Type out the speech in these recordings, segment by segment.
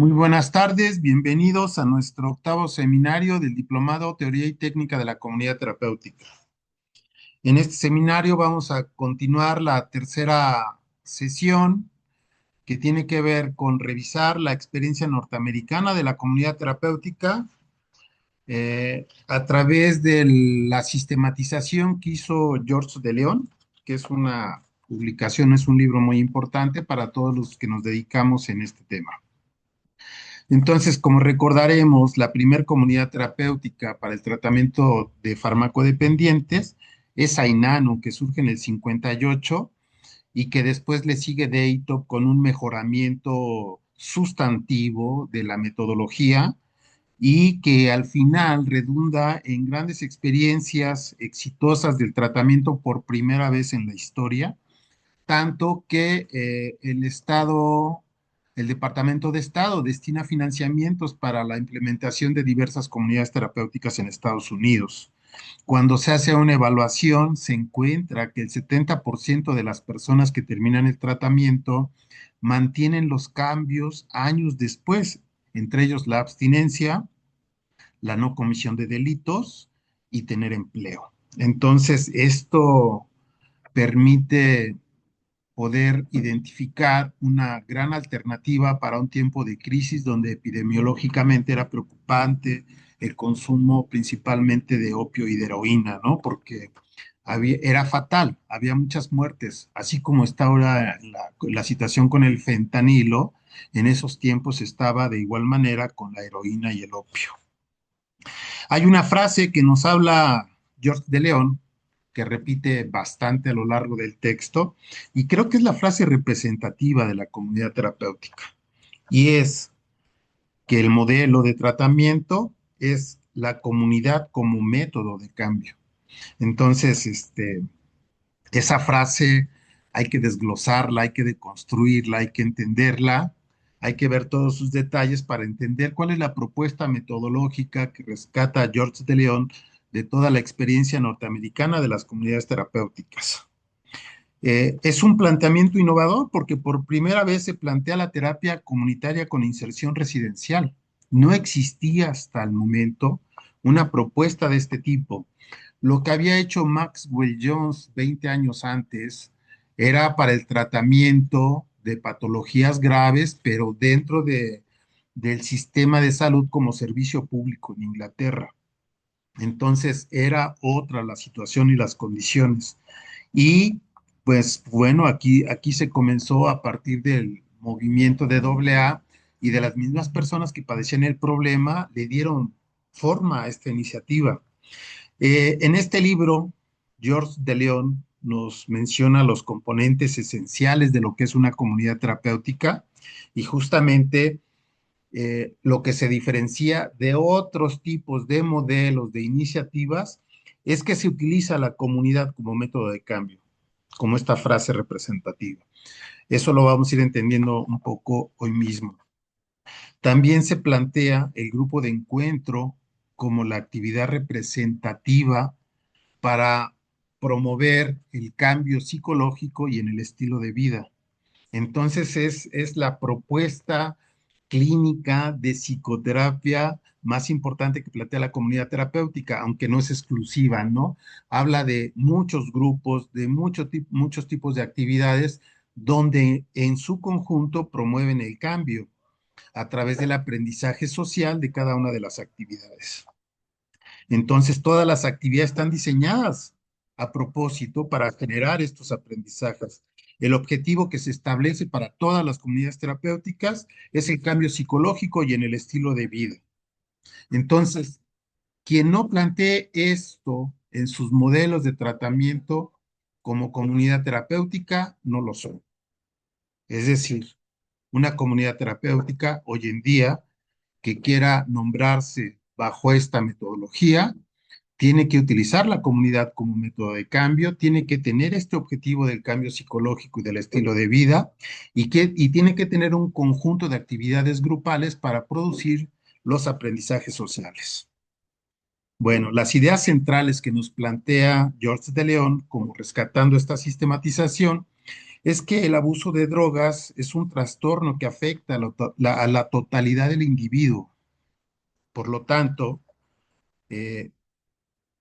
Muy buenas tardes, bienvenidos a nuestro octavo seminario del Diplomado Teoría y Técnica de la Comunidad Terapéutica. En este seminario vamos a continuar la tercera sesión que tiene que ver con revisar la experiencia norteamericana de la comunidad terapéutica a través de la sistematización que hizo George de León, que es una publicación, es un libro muy importante para todos los que nos dedicamos en este tema. Entonces, como recordaremos, la primer comunidad terapéutica para el tratamiento de farmacodependientes es Ainano, que surge en el 58 y que después le sigue Daytop con un mejoramiento sustantivo de la metodología y que al final redunda en grandes experiencias exitosas del tratamiento por primera vez en la historia, tanto que el Departamento de Estado destina financiamientos para la implementación de diversas comunidades terapéuticas en Estados Unidos. Cuando se hace una evaluación, se encuentra que el 70% de las personas que terminan el tratamiento mantienen los cambios años después, entre ellos la abstinencia, la no comisión de delitos y tener empleo. Entonces, esto permite poder identificar una gran alternativa para un tiempo de crisis donde epidemiológicamente era preocupante el consumo principalmente de opio y de heroína, ¿no? Porque era fatal, había muchas muertes, así como está ahora la situación con el fentanilo, en esos tiempos estaba de igual manera con la heroína y el opio. Hay una frase que nos habla George de León, que repite bastante a lo largo del texto, y creo que es la frase representativa de la comunidad terapéutica, y es que el modelo de tratamiento es la comunidad como método de cambio. Entonces, esa frase hay que desglosarla, hay que deconstruirla, hay que entenderla, hay que ver todos sus detalles para entender cuál es la propuesta metodológica que rescata George de León de toda la experiencia norteamericana de las comunidades terapéuticas. Es un planteamiento innovador porque por primera vez se plantea la terapia comunitaria con inserción residencial. No existía hasta el momento una propuesta de este tipo. Lo que había hecho Maxwell Jones 20 años antes era para el tratamiento de patologías graves, pero del sistema de salud como servicio público en Inglaterra. Entonces era otra la situación y las condiciones. Y pues bueno, aquí se comenzó a partir del movimiento de AA y de las mismas personas que padecían el problema, le dieron forma a esta iniciativa. En este libro, George de León nos menciona los componentes esenciales de lo que es una comunidad terapéutica y justamente lo que se diferencia de otros tipos de modelos, de iniciativas, es que se utiliza la comunidad como método de cambio, como esta frase representativa. Eso lo vamos a ir entendiendo un poco hoy mismo. También se plantea el grupo de encuentro como la actividad representativa para promover el cambio psicológico y en el estilo de vida. Entonces es la propuesta clínica de psicoterapia más importante que plantea la comunidad terapéutica, aunque no es exclusiva, ¿no? Habla de muchos grupos, de muchos tipos de actividades donde en su conjunto promueven el cambio a través del aprendizaje social de cada una de las actividades. Entonces, todas las actividades están diseñadas a propósito para generar estos aprendizajes. El objetivo que se establece para todas las comunidades terapéuticas es el cambio psicológico y en el estilo de vida. Entonces, quien no plantee esto en sus modelos de tratamiento como comunidad terapéutica, no lo son. Es decir, una comunidad terapéutica hoy en día que quiera nombrarse bajo esta metodología tiene que utilizar la comunidad como método de cambio, tiene que tener este objetivo del cambio psicológico y del estilo de vida y tiene que tener un conjunto de actividades grupales para producir los aprendizajes sociales. Bueno, las ideas centrales que nos plantea George de León como rescatando esta sistematización Es que el abuso de drogas es un trastorno que afecta a la totalidad del individuo. Por lo tanto, eh,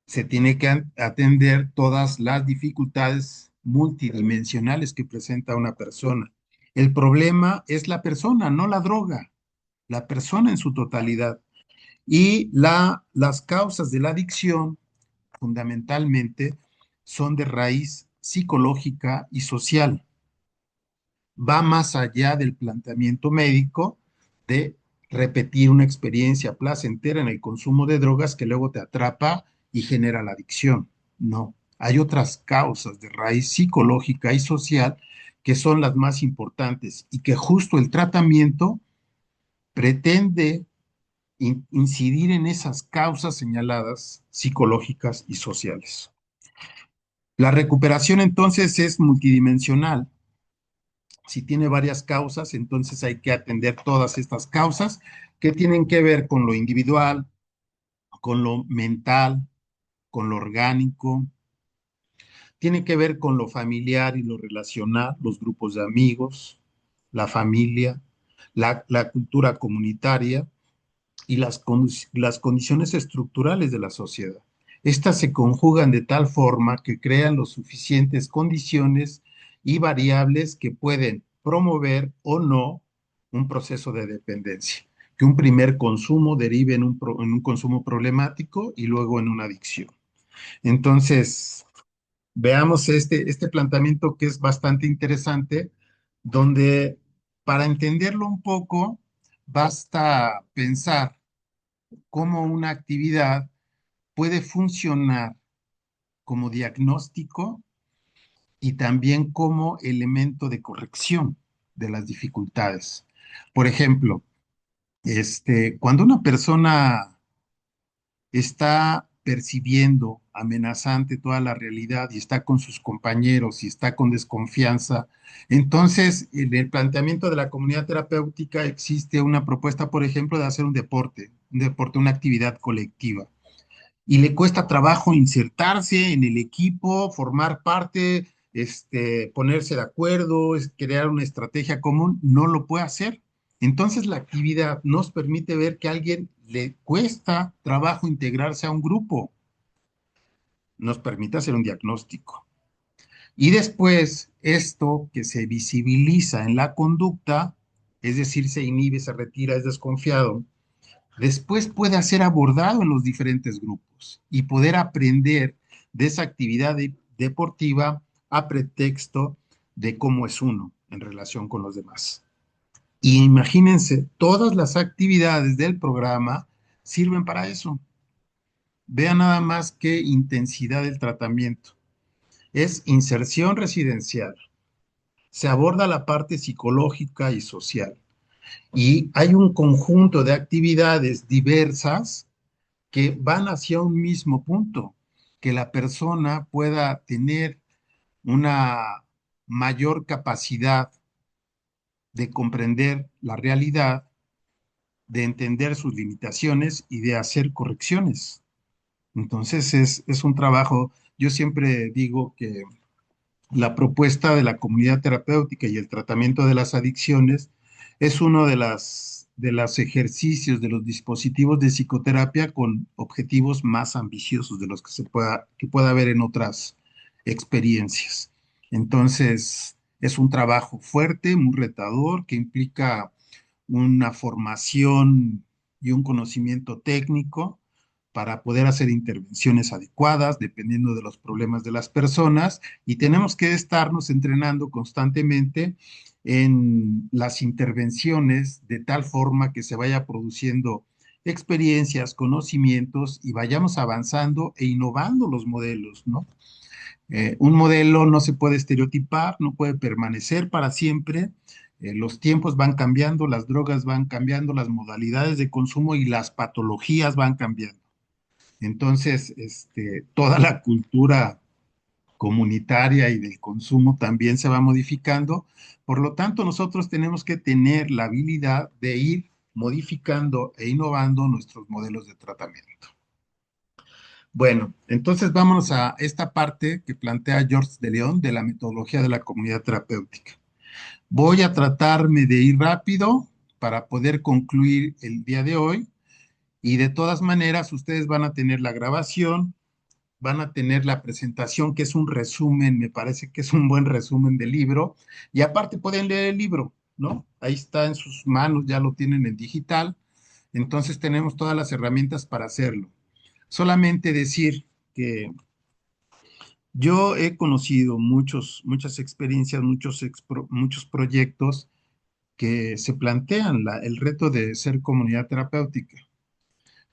se tiene que atender todas las dificultades multidimensionales que presenta una persona. El problema es la persona, no la droga, la persona en su totalidad. Y las causas de la adicción, fundamentalmente, son de raíz psicológica y social. Va más allá del planteamiento médico de repetir una experiencia placentera en el consumo de drogas que luego te atrapa y genera la adicción. No, hay otras causas de raíz psicológica y social que son las más importantes y que justo el tratamiento pretende incidir en esas causas señaladas psicológicas y sociales. La recuperación entonces es multidimensional. Si tiene varias causas, entonces hay que atender todas estas causas que tienen que ver con lo individual, con lo mental, con lo orgánico, tiene que ver con lo familiar y lo relacional, los grupos de amigos, la familia, la cultura comunitaria y las condiciones estructurales de la sociedad. Estas se conjugan de tal forma que crean los suficientes condiciones y variables que pueden promover o no un proceso de dependencia, que un primer consumo derive en un consumo problemático y luego en una adicción. Entonces, veamos este planteamiento que es bastante interesante, donde para entenderlo un poco, basta pensar cómo una actividad puede funcionar como diagnóstico y también como elemento de corrección de las dificultades. Por ejemplo, cuando una persona está percibiendo amenazante toda la realidad y está con sus compañeros y está con desconfianza, entonces en el planteamiento de la comunidad terapéutica existe una propuesta, por ejemplo, de hacer un deporte, una actividad colectiva y le cuesta trabajo insertarse en el equipo, formar parte, ponerse de acuerdo, crear una estrategia común, no lo puede hacer. Entonces la actividad nos permite ver que a alguien le cuesta trabajo integrarse a un grupo, nos permite hacer un diagnóstico. Y después, esto que se visibiliza en la conducta, es decir, se inhibe, se retira, es desconfiado, después puede ser abordado en los diferentes grupos y poder aprender de esa actividad deportiva a pretexto de cómo es uno en relación con los demás. Y imagínense, todas las actividades del programa sirven para eso. Vean nada más qué intensidad del tratamiento. Es inserción residencial. Se aborda la parte psicológica y social. Y hay un conjunto de actividades diversas que van hacia un mismo punto, que la persona pueda tener una mayor capacidad de comprender la realidad, de entender sus limitaciones y de hacer correcciones. Entonces es un trabajo, yo siempre digo que la propuesta de la comunidad terapéutica y el tratamiento de las adicciones es uno de los ejercicios, de los dispositivos de psicoterapia con objetivos más ambiciosos de los que pueda haber en otras experiencias. Entonces, es un trabajo fuerte, muy retador, que implica una formación y un conocimiento técnico para poder hacer intervenciones adecuadas dependiendo de los problemas de las personas y tenemos que estarnos entrenando constantemente en las intervenciones de tal forma que se vaya produciendo experiencias, conocimientos y vayamos avanzando e innovando los modelos, ¿no? Un modelo no se puede estereotipar, no puede permanecer para siempre. Los tiempos van cambiando, las drogas van cambiando, las modalidades de consumo y las patologías van cambiando. Entonces, toda la cultura comunitaria y del consumo también se va modificando. Por lo tanto, nosotros tenemos que tener la habilidad de ir modificando e innovando nuestros modelos de tratamiento. Bueno, entonces vámonos a esta parte que plantea George de León de la metodología de la comunidad terapéutica. Voy a tratarme de ir rápido para poder concluir el día de hoy y de todas maneras ustedes van a tener la grabación, van a tener la presentación que es un resumen, me parece que es un buen resumen del libro y aparte pueden leer el libro, ¿no? Ahí está en sus manos, ya lo tienen en digital, entonces tenemos todas las herramientas para hacerlo. Solamente decir que yo he conocido muchas experiencias, muchos proyectos que se plantean el reto de ser comunidad terapéutica,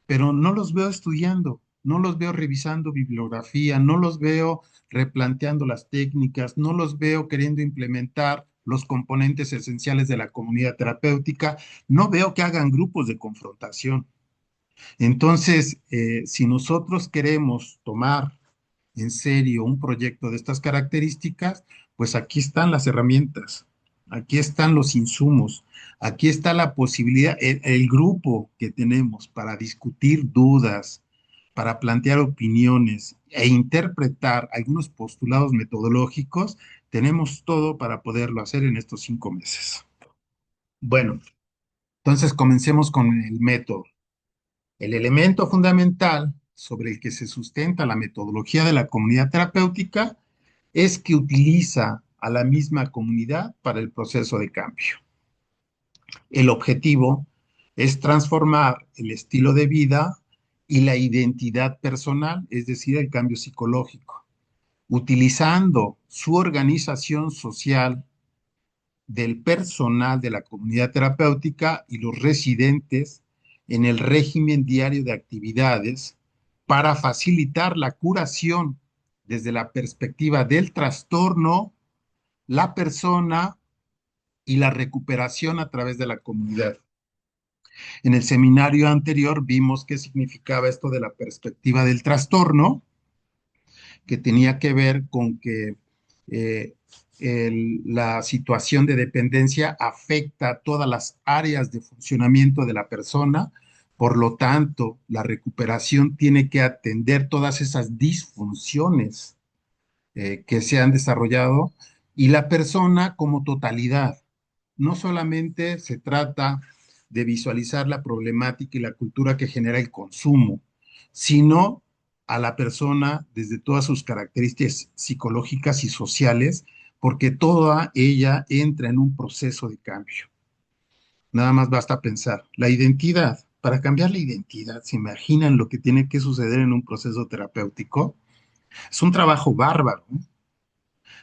pero no los veo estudiando, no los veo revisando bibliografía, no los veo replanteando las técnicas, no los veo queriendo implementar los componentes esenciales de la comunidad terapéutica, no veo que hagan grupos de confrontación. Entonces, si nosotros queremos tomar en serio un proyecto de estas características, pues aquí están las herramientas, aquí están los insumos, aquí está la posibilidad, el grupo que tenemos para discutir dudas, para plantear opiniones e interpretar algunos postulados metodológicos, tenemos todo para poderlo hacer en estos 5 meses. Bueno, entonces comencemos con el método. El elemento fundamental sobre el que se sustenta la metodología de la comunidad terapéutica es que utiliza a la misma comunidad para el proceso de cambio. El objetivo es transformar el estilo de vida y la identidad personal, es decir, el cambio psicológico, utilizando su organización social del personal de la comunidad terapéutica y los residentes en el régimen diario de actividades para facilitar la curación desde la perspectiva del trastorno, la persona y la recuperación a través de la comunidad. En el seminario anterior vimos qué significaba esto de la perspectiva del trastorno, que tenía que ver con que eh, la situación de dependencia afecta a todas las áreas de funcionamiento de la persona, por lo tanto, la recuperación tiene que atender todas esas disfunciones que se han desarrollado y la persona como totalidad. No solamente se trata de visualizar la problemática y la cultura que genera el consumo, sino a la persona desde todas sus características psicológicas y sociales, porque toda ella entra en un proceso de cambio. Nada más basta pensar, la identidad, para cambiar la identidad, ¿se imaginan lo que tiene que suceder en un proceso terapéutico? Es un trabajo bárbaro, ¿eh?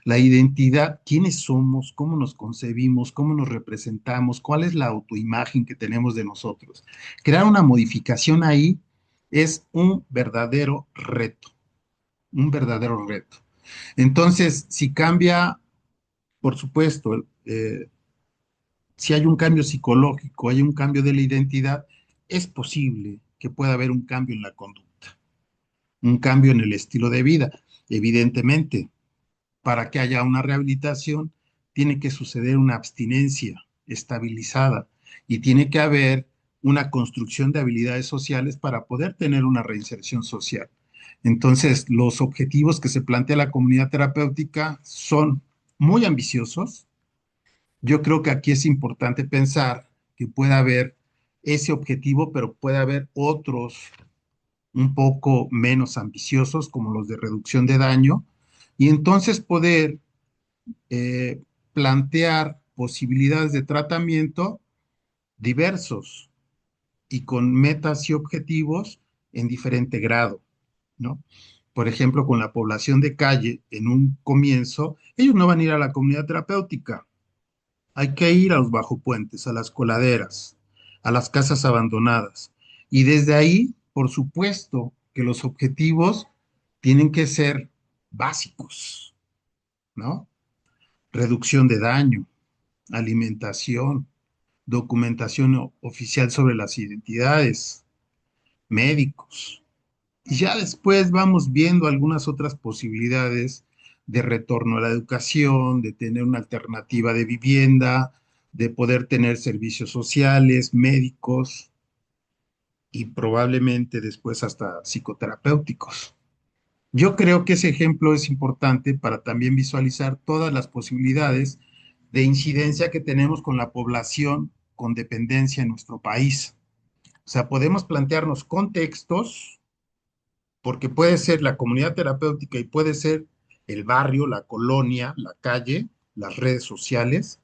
La identidad, quiénes somos, cómo nos concebimos, cómo nos representamos, cuál es la autoimagen que tenemos de nosotros. Crear una modificación ahí es un verdadero reto, un verdadero reto. Entonces, si cambia, por supuesto, si hay un cambio psicológico, hay un cambio de la identidad, es posible que pueda haber un cambio en la conducta, un cambio en el estilo de vida. Evidentemente, para que haya una rehabilitación, tiene que suceder una abstinencia estabilizada y tiene que haber una construcción de habilidades sociales para poder tener una reinserción social. Entonces, los objetivos que se plantea la comunidad terapéutica son muy ambiciosos. Yo creo que aquí es importante pensar que puede haber ese objetivo, pero puede haber otros un poco menos ambiciosos, como los de reducción de daño, y entonces poder eh, plantear posibilidades de tratamiento diversos y con metas y objetivos en diferente grado, ¿no? Por ejemplo, con la población de calle, en un comienzo, ellos no van a ir a la comunidad terapéutica. Hay que ir a los bajopuentes, a las coladeras, a las casas abandonadas. Y desde ahí, por supuesto, que los objetivos tienen que ser básicos, ¿no? Reducción de daño, alimentación, documentación oficial sobre las identidades, médicos. Y ya después vamos viendo algunas otras posibilidades de retorno a la educación, de tener una alternativa de vivienda, de poder tener servicios sociales, médicos. y probablemente después hasta psicoterapéuticos. Yo creo que ese ejemplo es importante para también visualizar todas las posibilidades de incidencia que tenemos con la población con dependencia en nuestro país. O sea, podemos plantearnos contextos, porque puede ser la comunidad terapéutica y puede ser el barrio, la colonia, la calle, las redes sociales,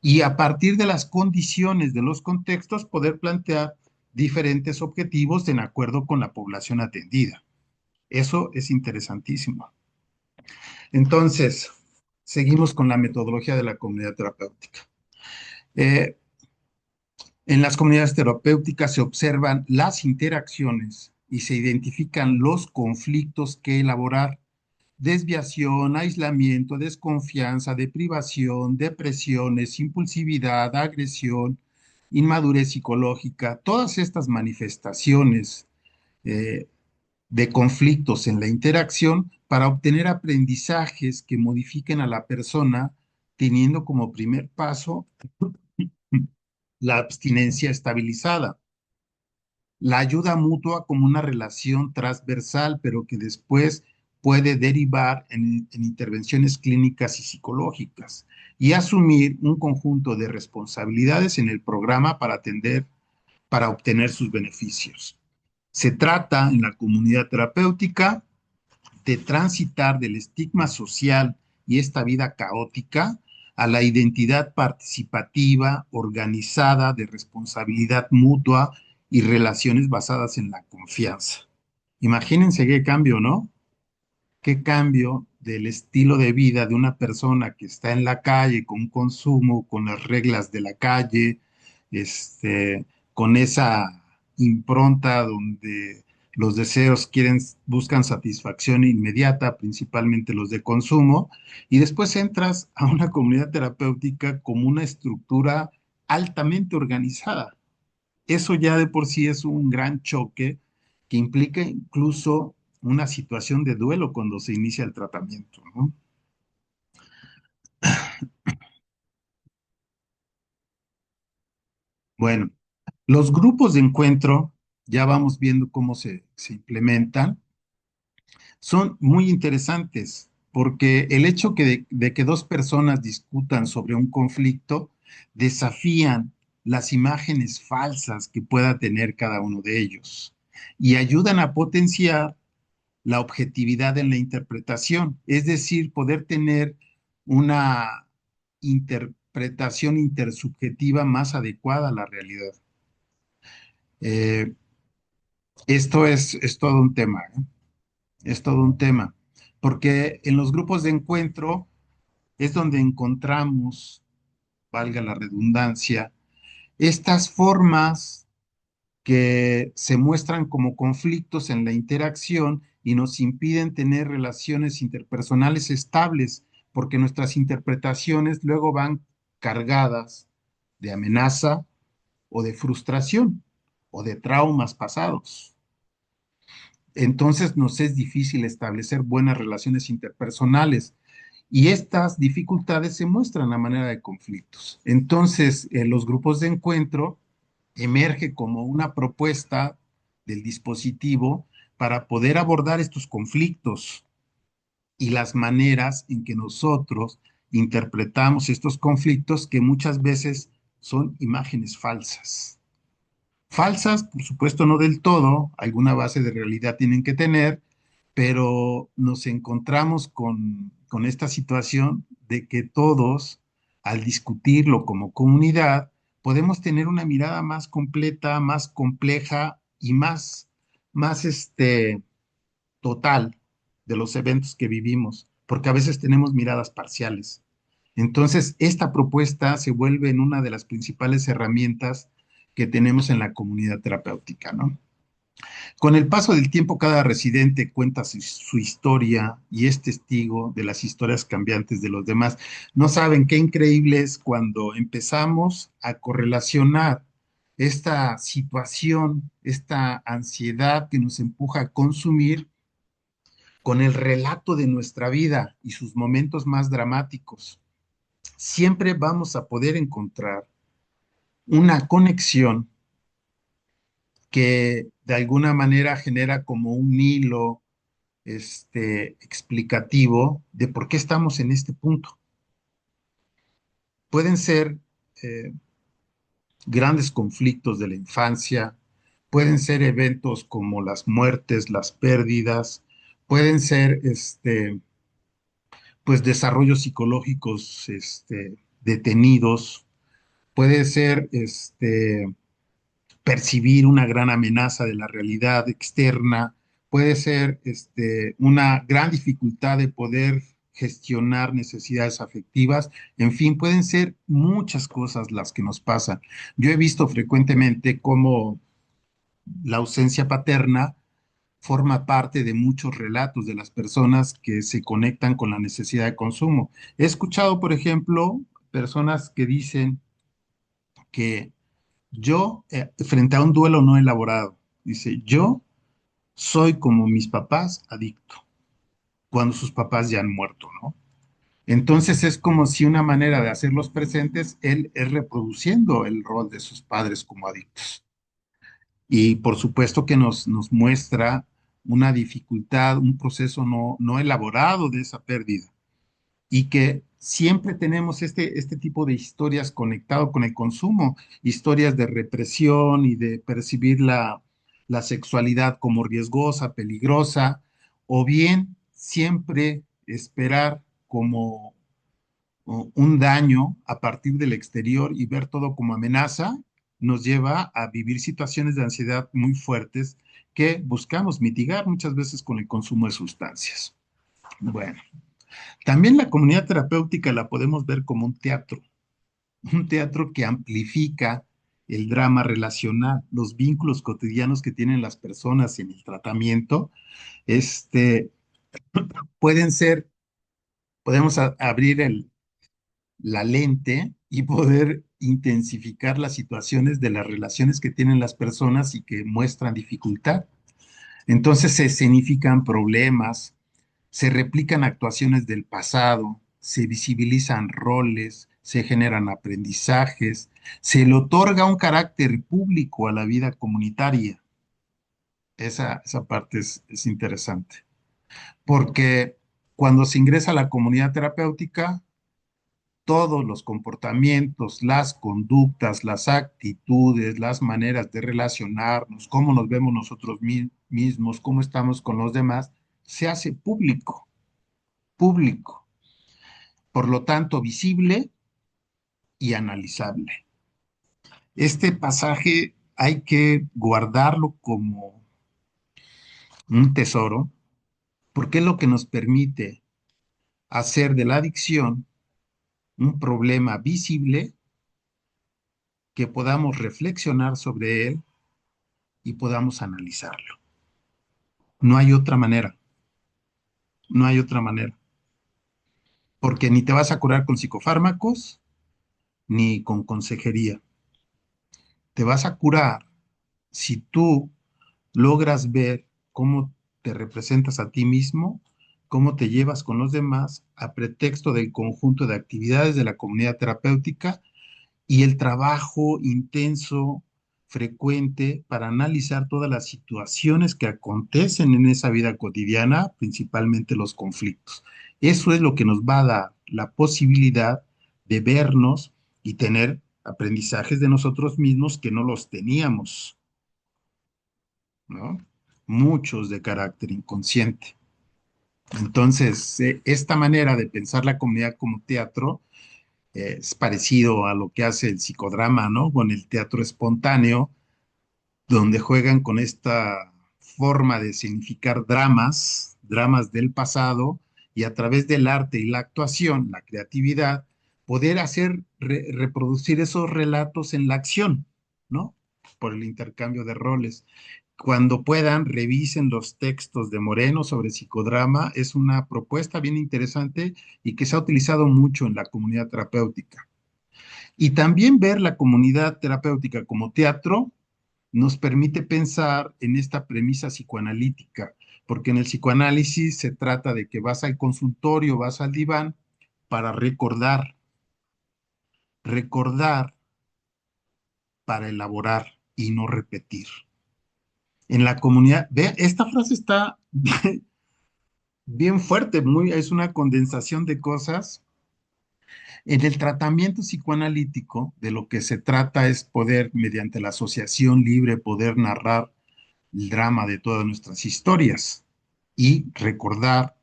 y a partir de las condiciones de los contextos poder plantear diferentes objetivos en acuerdo con la población atendida. Eso es interesantísimo. Entonces, seguimos con la metodología de la comunidad terapéutica. Eh, en las comunidades terapéuticas se observan las interacciones y se identifican los conflictos que elaborar: desviación, aislamiento, desconfianza, deprivación, depresiones, impulsividad, agresión, inmadurez psicológica. Todas estas manifestaciones eh, de conflictos en la interacción para obtener aprendizajes que modifiquen a la persona, teniendo como primer paso la abstinencia estabilizada, la ayuda mutua como una relación transversal, pero que después puede derivar en intervenciones clínicas y psicológicas, y asumir un conjunto de responsabilidades en el programa para atender, para obtener sus beneficios. Se trata en la comunidad terapéutica de transitar del estigma social y esta vida caótica a la identidad participativa, organizada, de responsabilidad mutua y relaciones basadas en la confianza. Imagínense qué cambio, ¿no? Qué cambio del estilo de vida de una persona que está en la calle con consumo, con las reglas de la calle, con esa impronta donde los deseos buscan satisfacción inmediata, principalmente los de consumo, y después entras a una comunidad terapéutica como una estructura altamente organizada. Eso ya de por sí es un gran choque que implica incluso una situación de duelo cuando se inicia el tratamiento, ¿no? Bueno, los grupos de encuentro, ya vamos viendo cómo se implementan, son muy interesantes porque el hecho de que dos personas discutan sobre un conflicto desafían las imágenes falsas que pueda tener cada uno de ellos y ayudan a potenciar la objetividad en la interpretación, es decir, poder tener una interpretación intersubjetiva más adecuada a la realidad. Eh, esto es todo un tema, ¿eh? Es todo un tema, porque en los grupos de encuentro es donde encontramos, valga la redundancia, estas formas que se muestran como conflictos en la interacción y nos impiden tener relaciones interpersonales estables, porque nuestras interpretaciones luego van cargadas de amenaza o de frustración o de traumas pasados. Entonces nos es difícil establecer buenas relaciones interpersonales y estas dificultades se muestran a manera de conflictos. Entonces, los grupos de encuentro emerge como una propuesta del dispositivo para poder abordar estos conflictos y las maneras en que nosotros interpretamos estos conflictos que muchas veces son imágenes falsas. Falsas, por supuesto, no del todo, alguna base de realidad tienen que tener, pero nos encontramos con esta situación de que todos, al discutirlo como comunidad, podemos tener una mirada más completa, más compleja y más total de los eventos que vivimos, porque a veces tenemos miradas parciales. Entonces, esta propuesta se vuelve en una de las principales herramientas que tenemos en la comunidad terapéutica, ¿no? Con el paso del tiempo, cada residente cuenta su historia y es testigo de las historias cambiantes de los demás. No saben qué increíble es cuando empezamos a correlacionar esta situación, esta ansiedad que nos empuja a consumir con el relato de nuestra vida y sus momentos más dramáticos. Siempre vamos a poder encontrar una conexión que de alguna manera genera como un hilo explicativo de por qué estamos en este punto. Pueden ser eh, grandes conflictos de la infancia, pueden ser eventos como las muertes, las pérdidas, pueden ser pues desarrollos psicológicos detenidos, puede ser percibir una gran amenaza de la realidad externa, puede ser una gran dificultad de poder gestionar necesidades afectivas, en fin, pueden ser muchas cosas las que nos pasan. Yo he visto frecuentemente cómo la ausencia paterna forma parte de muchos relatos de las personas que se conectan con la necesidad de consumo. He escuchado, por ejemplo, personas que dicen que yo, frente a un duelo no elaborado, dice, yo soy como mis papás adicto, cuando sus papás ya han muerto, ¿no? Entonces es como si una manera de hacerlos presentes, él es reproduciendo el rol de sus padres como adictos. Y por supuesto que nos muestra una dificultad, un proceso no elaborado de esa pérdida y que siempre tenemos este tipo de historias conectado con el consumo, historias de represión y de percibir la sexualidad como riesgosa, peligrosa, o bien siempre esperar como un daño a partir del exterior y ver todo como amenaza, nos lleva a vivir situaciones de ansiedad muy fuertes que buscamos mitigar muchas veces con el consumo de sustancias. Bueno. También la comunidad terapéutica la podemos ver como un teatro que amplifica el drama relacional, los vínculos cotidianos que tienen las personas en el tratamiento, este, pueden ser, podemos abrir la lente y poder intensificar las situaciones de las relaciones que tienen las personas y que muestran dificultad. Entonces se escenifican problemas, se replican actuaciones del pasado, se visibilizan roles, se generan aprendizajes, se le otorga un carácter público a la vida comunitaria. Esa parte es interesante, porque cuando se ingresa a la comunidad terapéutica, todos los comportamientos, las conductas, las actitudes, las maneras de relacionarnos, cómo nos vemos nosotros mismos, cómo estamos con los demás, se hace público, público, por lo tanto visible y analizable. Este pasaje hay que guardarlo como un tesoro porque es lo que nos permite hacer de la adicción un problema visible que podamos reflexionar sobre él y podamos analizarlo. No hay otra manera, no hay otra manera, porque ni te vas a curar con psicofármacos ni con consejería. Te vas a curar si tú logras ver cómo te representas a ti mismo, cómo te llevas con los demás a pretexto del conjunto de actividades de la comunidad terapéutica y el trabajo intenso, frecuente, para analizar todas las situaciones que acontecen en esa vida cotidiana, principalmente los conflictos. Eso es lo que nos va a dar la posibilidad de vernos y tener aprendizajes de nosotros mismos que no los teníamos, ¿no? Muchos de carácter inconsciente. Entonces, esta manera de pensar la comunidad como teatro es parecido a lo que hace el psicodrama, ¿no? Con el teatro espontáneo, donde juegan con esta forma de significar dramas, dramas del pasado, y a través del arte y la actuación, la creatividad, poder hacer, reproducir esos relatos en la acción, ¿no? Por el intercambio de roles. Cuando puedan, revisen los textos de Moreno sobre psicodrama. Es una propuesta bien interesante y que se ha utilizado mucho en la comunidad terapéutica. Y también ver la comunidad terapéutica como teatro nos permite pensar en esta premisa psicoanalítica, porque en el psicoanálisis se trata de que vas al consultorio, vas al diván para recordar, recordar para elaborar y no repetir. En la comunidad, ve, esta frase está bien fuerte, es una condensación de cosas. En el tratamiento psicoanalítico, de lo que se trata es poder, mediante la asociación libre, poder narrar el drama de todas nuestras historias y recordar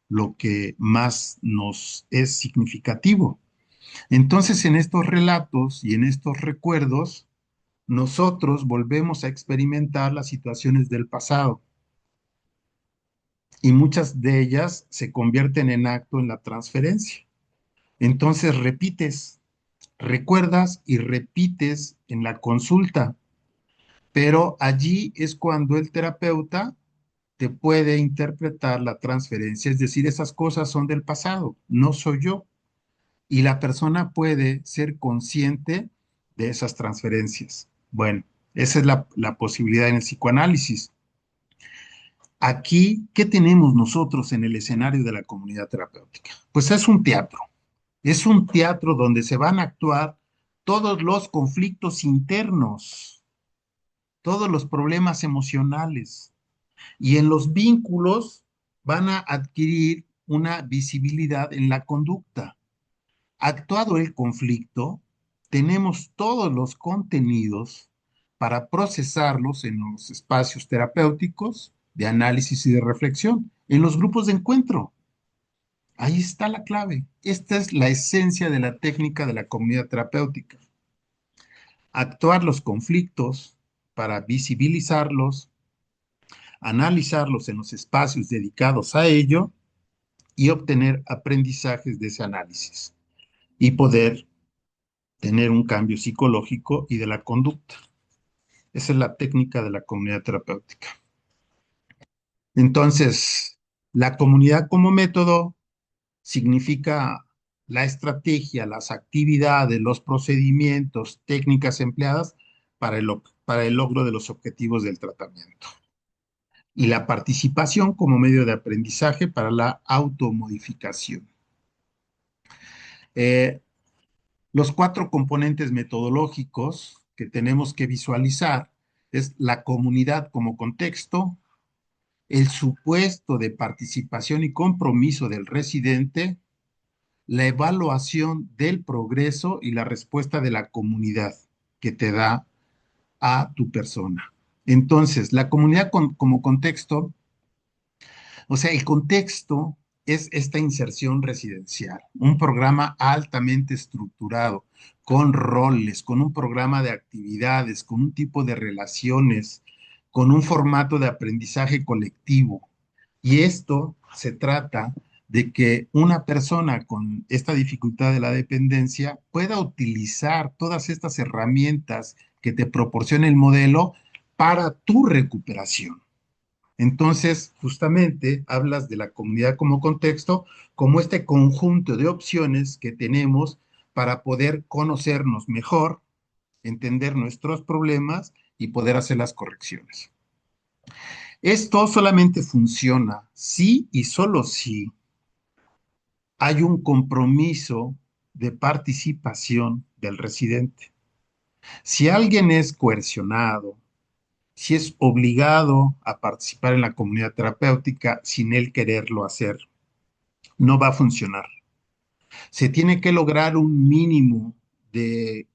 lo que más nos es significativo. Entonces, en estos relatos y en estos recuerdos, nosotros volvemos a experimentar las situaciones del pasado y muchas de ellas se convierten en acto en la transferencia. Entonces, repites, recuerdas y repites en la consulta, pero allí es cuando el terapeuta te puede interpretar la transferencia, es decir, esas cosas son del pasado, no soy yo. Y la persona puede ser consciente de esas transferencias. Bueno, esa es la posibilidad en el psicoanálisis. Aquí, ¿qué tenemos nosotros en el escenario de la comunidad terapéutica? Pues es un teatro donde se van a actuar todos los conflictos internos, todos los problemas emocionales, y en los vínculos van a adquirir una visibilidad en la conducta. Actuado el conflicto, tenemos todos los contenidos para procesarlos en los espacios terapéuticos de análisis y de reflexión, en los grupos de encuentro. Ahí está la clave. Esta es la esencia de la técnica de la comunidad terapéutica. Actuar los conflictos para visibilizarlos, analizarlos en los espacios dedicados a ello y obtener aprendizajes de ese análisis y poder tener un cambio psicológico y de la conducta. Esa es la técnica de la comunidad terapéutica. Entonces, la comunidad como método significa la estrategia, las actividades, los procedimientos, técnicas empleadas para el logro de los objetivos del tratamiento. Y la participación como medio de aprendizaje para la automodificación. Eh, los cuatro componentes metodológicos que tenemos que visualizar es la comunidad como contexto, el supuesto de participación y compromiso del residente, la evaluación del progreso y la respuesta de la comunidad que te da a tu persona. Entonces, la comunidad como contexto, o sea, el contexto es esta inserción residencial, un programa altamente estructurado, con roles, con un programa de actividades, con un tipo de relaciones, con un formato de aprendizaje colectivo. Y esto se trata de que una persona con esta dificultad de la dependencia pueda utilizar todas estas herramientas que te proporciona el modelo para tu recuperación. Entonces, justamente hablas de la comunidad como contexto, como este conjunto de opciones que tenemos para poder conocernos mejor, entender nuestros problemas y poder hacer las correcciones. Esto solamente funciona si y solo si hay un compromiso de participación del residente. Si alguien es coercionado, si es obligado a participar en la comunidad terapéutica sin él quererlo hacer, no va a funcionar. Se tiene que lograr un mínimo de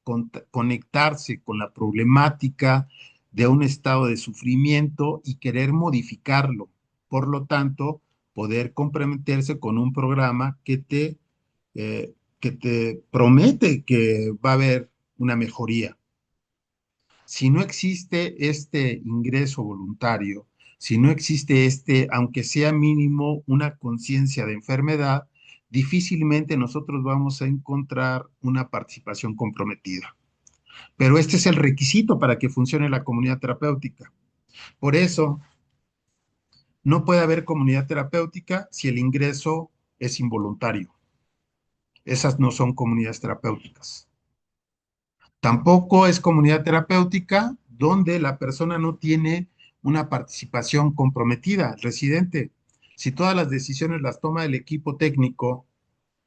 conectarse con la problemática de un estado de sufrimiento y querer modificarlo. Por lo tanto, poder comprometerse con un programa que te promete que va a haber una mejoría. Si no existe este ingreso voluntario, si no existe aunque sea mínimo, una conciencia de enfermedad, difícilmente nosotros vamos a encontrar una participación comprometida. Pero este es el requisito para que funcione la comunidad terapéutica. Por eso, no puede haber comunidad terapéutica si el ingreso es involuntario. Esas no son comunidades terapéuticas. Tampoco es comunidad terapéutica donde la persona no tiene una participación comprometida, el residente. Si todas las decisiones las toma el equipo técnico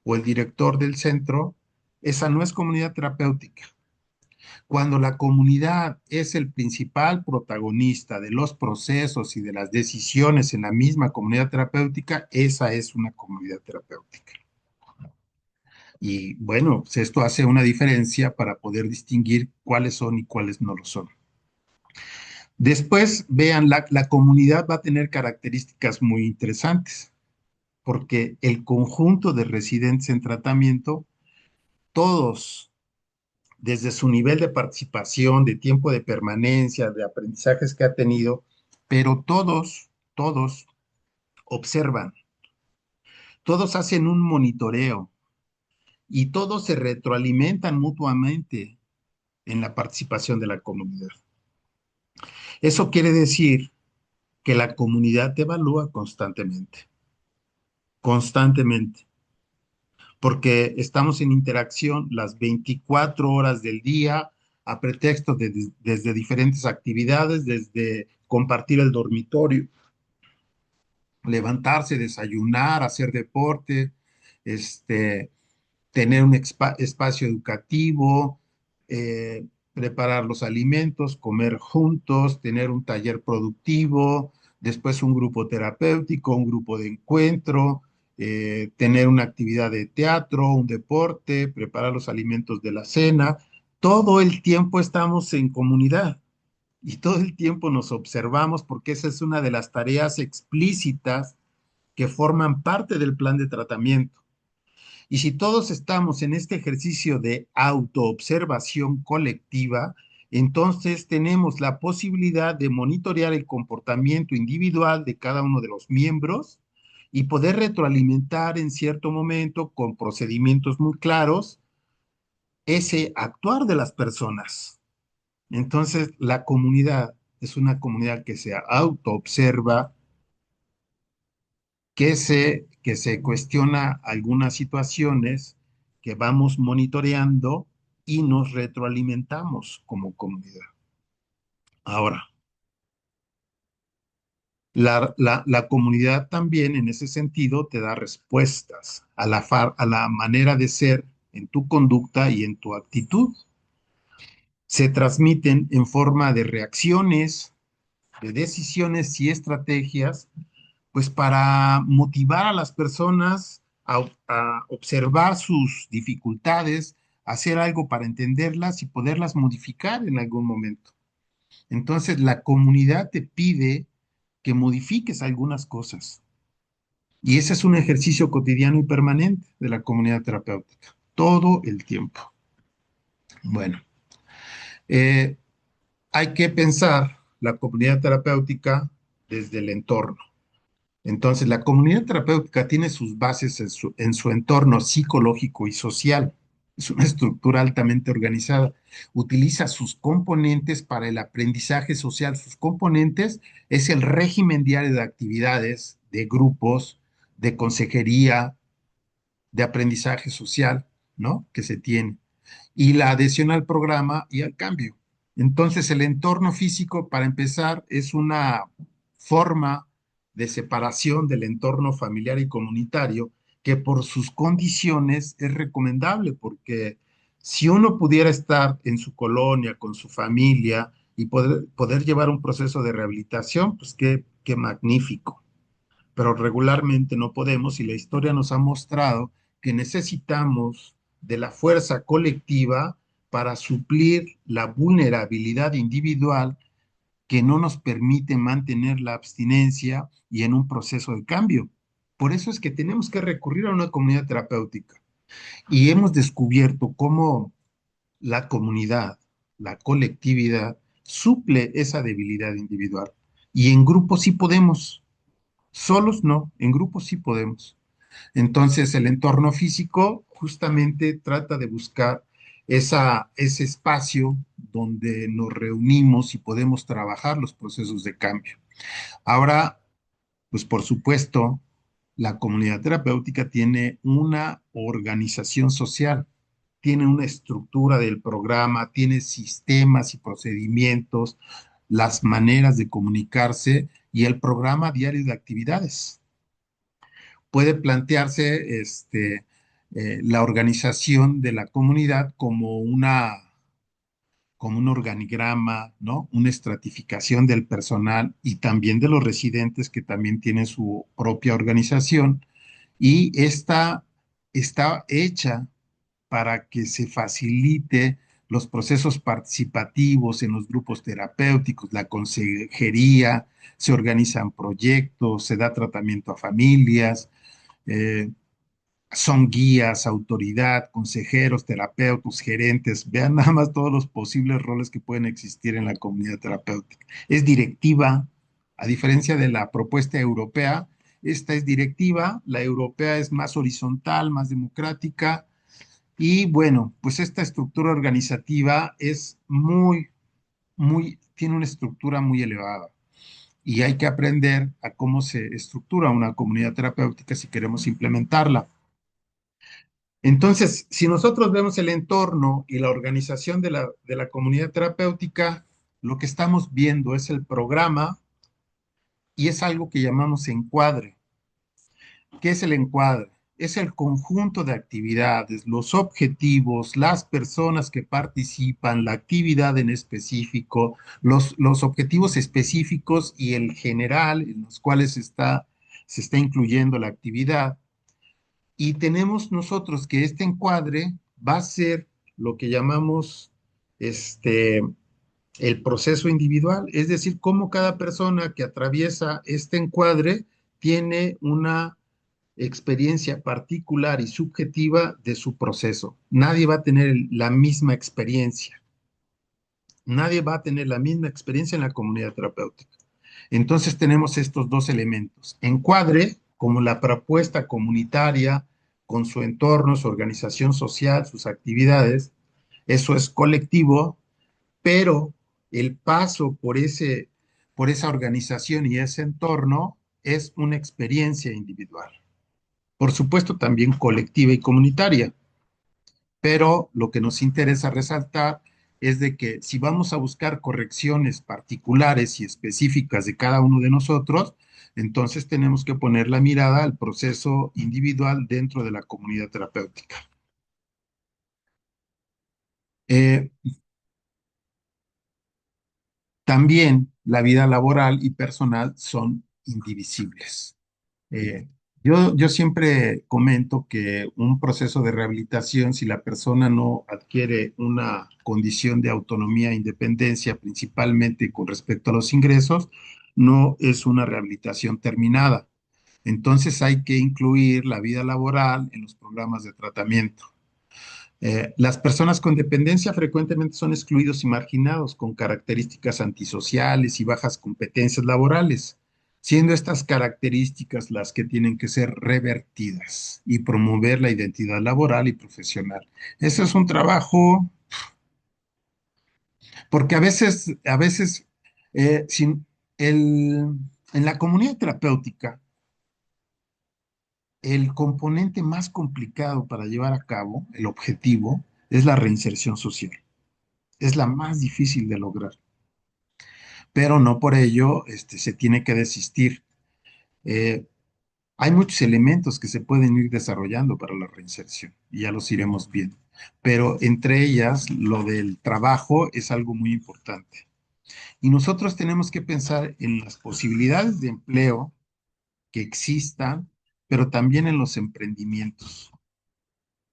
o el director del centro, esa no es comunidad terapéutica. Cuando la comunidad es el principal protagonista de los procesos y de las decisiones en la misma comunidad terapéutica, esa es una comunidad terapéutica. Y bueno, pues esto hace una diferencia para poder distinguir cuáles son y cuáles no lo son. Después, vean, la comunidad va a tener características muy interesantes, porque el conjunto de residentes en tratamiento, todos, desde su nivel de participación, de tiempo de permanencia, de aprendizajes que ha tenido, pero todos observan, todos hacen un monitoreo y todos se retroalimentan mutuamente en la participación de la comunidad. Eso quiere decir que la comunidad te evalúa constantemente, constantemente, porque estamos en interacción las 24 horas del día a pretexto desde diferentes actividades, desde compartir el dormitorio, levantarse, desayunar, hacer deporte, este, tener un espacio educativo, preparar los alimentos, comer juntos, tener un taller productivo, después un grupo terapéutico, un grupo de encuentro, tener una actividad de teatro, un deporte, preparar los alimentos de la cena. Todo el tiempo estamos en comunidad y todo el tiempo nos observamos porque esa es una de las tareas explícitas que forman parte del plan de tratamiento. Y si todos estamos en este ejercicio de autoobservación colectiva, entonces tenemos la posibilidad de monitorear el comportamiento individual de cada uno de los miembros y poder retroalimentar en cierto momento con procedimientos muy claros ese actuar de las personas. Entonces, la comunidad es una comunidad que se autoobserva, que se cuestiona algunas situaciones que vamos monitoreando y nos retroalimentamos como comunidad. Ahora, la comunidad también en ese sentido te da respuestas a la manera de ser en tu conducta y en tu actitud. Se transmiten en forma de reacciones, de decisiones y estrategias pues para motivar a las personas a observar sus dificultades, hacer algo para entenderlas y poderlas modificar en algún momento. Entonces, la comunidad te pide que modifiques algunas cosas. Y ese es un ejercicio cotidiano y permanente de la comunidad terapéutica, todo el tiempo. Bueno, eh, hay que pensar la comunidad terapéutica desde el entorno. Entonces, la comunidad terapéutica tiene sus bases en su entorno psicológico y social. Es una estructura altamente organizada. Utiliza sus componentes para el aprendizaje social. Sus componentes es el régimen diario de actividades, de grupos, de consejería, de aprendizaje social, ¿no? Que se tiene. Y la adhesión al programa y al cambio. Entonces, el entorno físico, para empezar, es una forma de separación del entorno familiar y comunitario que por sus condiciones es recomendable, porque si uno pudiera estar en su colonia, con su familia y poder llevar un proceso de rehabilitación, pues qué magnífico, pero regularmente no podemos y la historia nos ha mostrado que necesitamos de la fuerza colectiva para suplir la vulnerabilidad individual que no nos permite mantener la abstinencia y en un proceso de cambio. Por eso es que tenemos que recurrir a una comunidad terapéutica y hemos descubierto cómo la comunidad, la colectividad, suple esa debilidad individual. Y en grupo sí podemos, solos no, en grupo sí podemos. Entonces, el entorno físico justamente trata de buscar ese espacio donde nos reunimos y podemos trabajar los procesos de cambio. Ahora, pues por supuesto, la comunidad terapéutica tiene una organización social, tiene una estructura del programa, tiene sistemas y procedimientos, las maneras de comunicarse y el programa diario de actividades. Puede plantearse la organización de la comunidad como como un organigrama, ¿no? Una estratificación del personal y también de los residentes que también tienen su propia organización. Y esta está hecha para que se facilite los procesos participativos en los grupos terapéuticos, la consejería, se organizan proyectos, se da tratamiento a familias, eh, son guías, autoridad, consejeros, terapeutas, gerentes. Vean nada más todos los posibles roles que pueden existir en la comunidad terapéutica. Es directiva, a diferencia de la propuesta europea, esta es directiva, la europea es más horizontal, más democrática, y bueno, pues esta estructura organizativa es tiene una estructura muy elevada y hay que aprender a cómo se estructura una comunidad terapéutica si queremos implementarla. Entonces, si nosotros vemos el entorno y la organización de la comunidad terapéutica, lo que estamos viendo es el programa y es algo que llamamos encuadre. ¿Qué es el encuadre? Es el conjunto de actividades, los objetivos, las personas que participan, la actividad en específico, los objetivos específicos y el general en los cuales se está incluyendo la actividad. Y tenemos nosotros que este encuadre va a ser lo que llamamos este, el proceso individual, es decir, cómo cada persona que atraviesa este encuadre tiene una experiencia particular y subjetiva de su proceso. Nadie va a tener la misma experiencia. Nadie va a tener la misma experiencia en la comunidad terapéutica. Entonces tenemos estos dos elementos. Encuadre, como la propuesta comunitaria, con su entorno, su organización social, sus actividades. Eso es colectivo, pero el paso por esa organización y ese entorno es una experiencia individual. Por supuesto, también colectiva y comunitaria, pero lo que nos interesa resaltar es de que si vamos a buscar correcciones particulares y específicas de cada uno de nosotros, entonces tenemos que poner la mirada al proceso individual dentro de la comunidad terapéutica. Eh, También la vida laboral y personal son indivisibles. Eh, yo siempre comento que un proceso de rehabilitación, si la persona no adquiere una condición de autonomía e independencia, principalmente con respecto a los ingresos, no es una rehabilitación terminada. Entonces hay que incluir la vida laboral en los programas de tratamiento. Las personas con dependencia frecuentemente son excluidos y marginados con características antisociales y bajas competencias laborales, siendo estas características las que tienen que ser revertidas y promover la identidad laboral y profesional. Ese es un trabajo, porque a veces, sin en la comunidad terapéutica, el componente más complicado para llevar a cabo el objetivo es la reinserción social. Es la más difícil de lograr, pero no por ello se tiene que desistir. Eh, Hay muchos elementos que se pueden ir desarrollando para la reinserción y ya los iremos viendo, pero entre ellas lo del trabajo es algo muy importante. Y nosotros tenemos que pensar en las posibilidades de empleo que existan, pero también en los emprendimientos,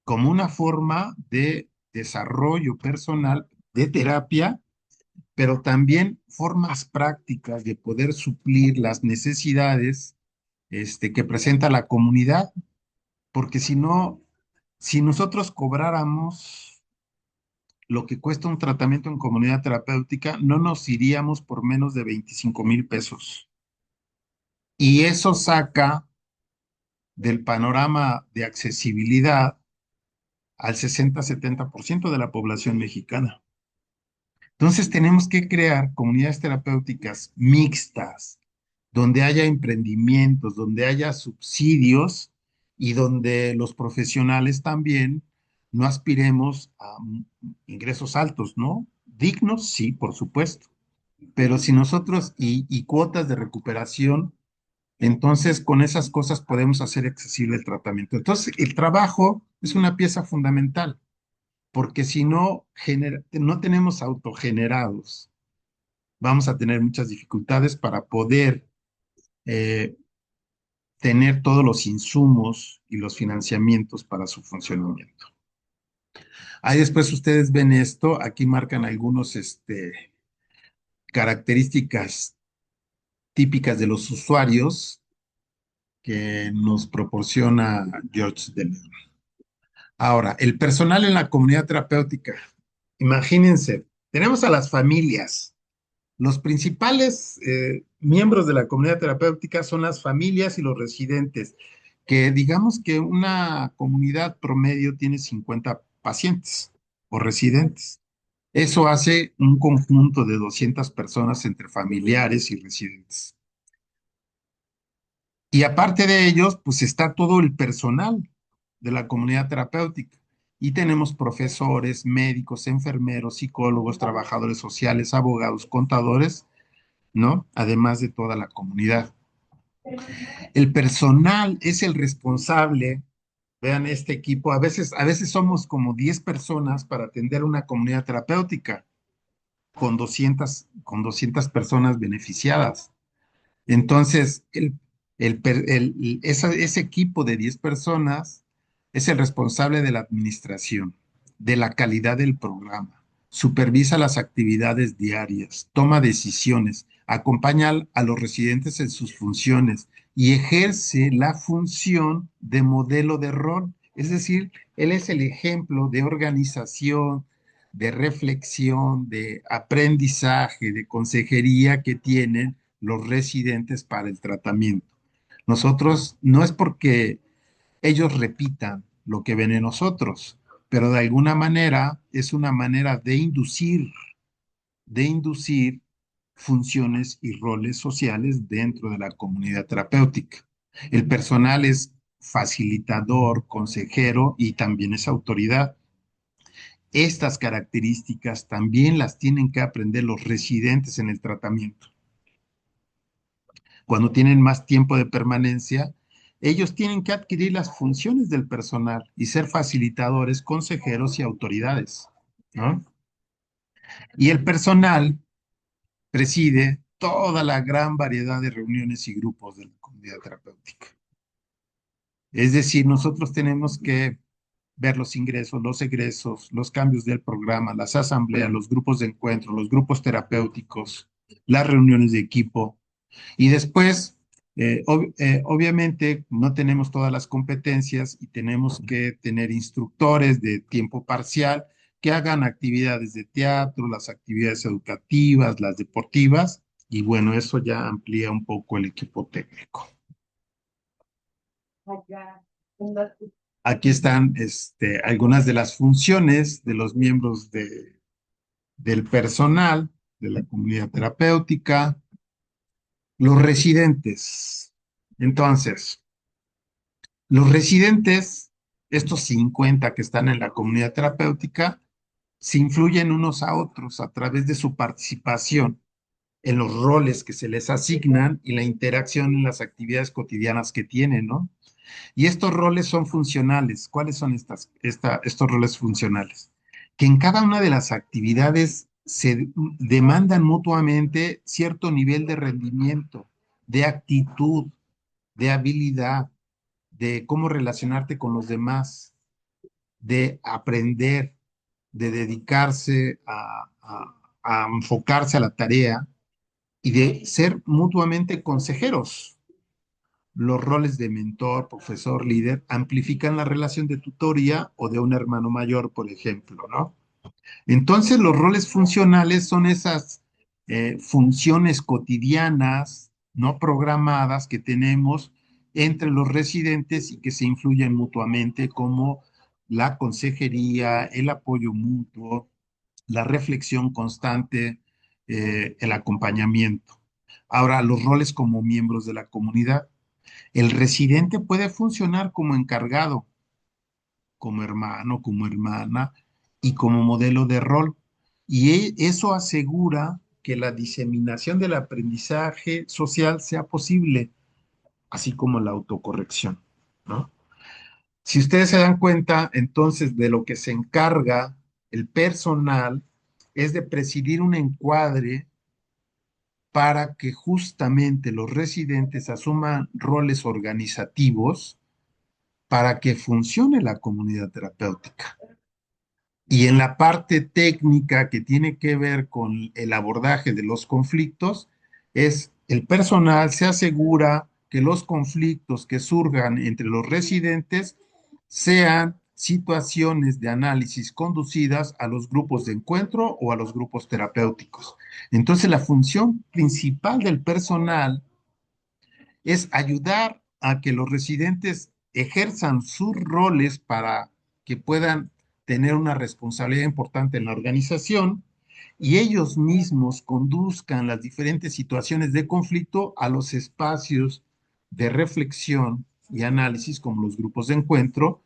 como una forma de desarrollo personal, de terapia, pero también formas prácticas de poder suplir las necesidades que presenta la comunidad, porque si no, si nosotros cobráramos lo que cuesta un tratamiento en comunidad terapéutica, no nos iríamos por menos de 25,000 pesos. Y eso saca del panorama de accesibilidad al 60-70% de la población mexicana. Entonces tenemos que crear comunidades terapéuticas mixtas, donde haya emprendimientos, donde haya subsidios y donde los profesionales también no aspiremos a ingresos altos, ¿no? Dignos, sí, por supuesto, pero si nosotros y cuotas de recuperación, entonces con esas cosas podemos hacer accesible el tratamiento. Entonces, el trabajo es una pieza fundamental. porque si no, no tenemos autogenerados, vamos a tener muchas dificultades para poder eh, tener todos los insumos y los financiamientos para su funcionamiento. Ahí después ustedes ven esto, aquí marcan algunos características típicas de los usuarios que nos proporciona George de Leon. Ahora, el personal en la comunidad terapéutica. Imagínense, tenemos a las familias. Los principales miembros de la comunidad terapéutica son las familias y los residentes, que digamos que una comunidad promedio tiene 50 pacientes o residentes. Eso hace un conjunto de 200 personas entre familiares y residentes. Y aparte de ellos, pues está todo el personal de la comunidad terapéutica. Y tenemos profesores, médicos, enfermeros, psicólogos, trabajadores sociales, abogados, contadores, ¿no? Además de toda la comunidad. El personal es el responsable. Vean este equipo, a veces somos como 10 personas para atender una comunidad terapéutica con 200 personas beneficiadas. Entonces, ese equipo de 10 personas es el responsable de la administración, de la calidad del programa, supervisa las actividades diarias, toma decisiones, acompaña a los residentes en sus funciones y ejerce la función de modelo de rol. Es decir, él es el ejemplo de organización, de reflexión, de aprendizaje, de consejería que tienen los residentes para el tratamiento. Nosotros, no es porque ellos repitan lo que ven en nosotros, pero de alguna manera es una manera de inducir funciones y roles sociales dentro de la comunidad terapéutica. El personal es facilitador, consejero y también es autoridad. Estas características también las tienen que aprender los residentes en el tratamiento. Cuando tienen más tiempo de permanencia, ellos tienen que adquirir las funciones del personal y ser facilitadores, consejeros y autoridades, ¿no? Y el personal preside toda la gran variedad de reuniones y grupos de la comunidad terapéutica. Es decir, nosotros tenemos que ver los ingresos, los egresos, los cambios del programa, las asambleas, los grupos de encuentro, los grupos terapéuticos, las reuniones de equipo. Y después, obviamente, no tenemos todas las competencias y tenemos que tener instructores de tiempo parcial que hagan actividades de teatro, las actividades educativas, las deportivas, y bueno, eso ya amplía un poco el equipo técnico. Aquí están algunas de las funciones de los miembros del personal de la comunidad terapéutica. Los residentes. Entonces, los residentes, estos 50 que están en la comunidad terapéutica, se influyen unos a otros a través de su participación en los roles que se les asignan y la interacción en las actividades cotidianas que tienen, ¿no? Y estos roles son funcionales. ¿Cuáles son estos roles funcionales? Que en cada una de las actividades se demandan mutuamente cierto nivel de rendimiento, de actitud, de habilidad, de cómo relacionarte con los demás, de aprender, de dedicarse a enfocarse a la tarea y de ser mutuamente consejeros. Los roles de mentor, profesor, líder amplifican la relación de tutoría o de un hermano mayor, por ejemplo, ¿no? Entonces, los roles funcionales son esas funciones cotidianas, no programadas, que tenemos entre los residentes y que se influyen mutuamente, como la consejería, el apoyo mutuo, la reflexión constante, el acompañamiento. Ahora, los roles como miembros de la comunidad. El residente puede funcionar como encargado, como hermano, como hermana y como modelo de rol. Y eso asegura que la diseminación del aprendizaje social sea posible, así como la autocorrección, ¿no? Si ustedes se dan cuenta, entonces, de lo que se encarga el personal es de presidir un encuadre para que justamente los residentes asuman roles organizativos para que funcione la comunidad terapéutica. Y en la parte técnica que tiene que ver con el abordaje de los conflictos, es el personal se asegura que los conflictos que surjan entre los residentes sean situaciones de análisis conducidas a los grupos de encuentro o a los grupos terapéuticos. Entonces, la función principal del personal es ayudar a que los residentes ejerzan sus roles para que puedan tener una responsabilidad importante en la organización y ellos mismos conduzcan las diferentes situaciones de conflicto a los espacios de reflexión y análisis como los grupos de encuentro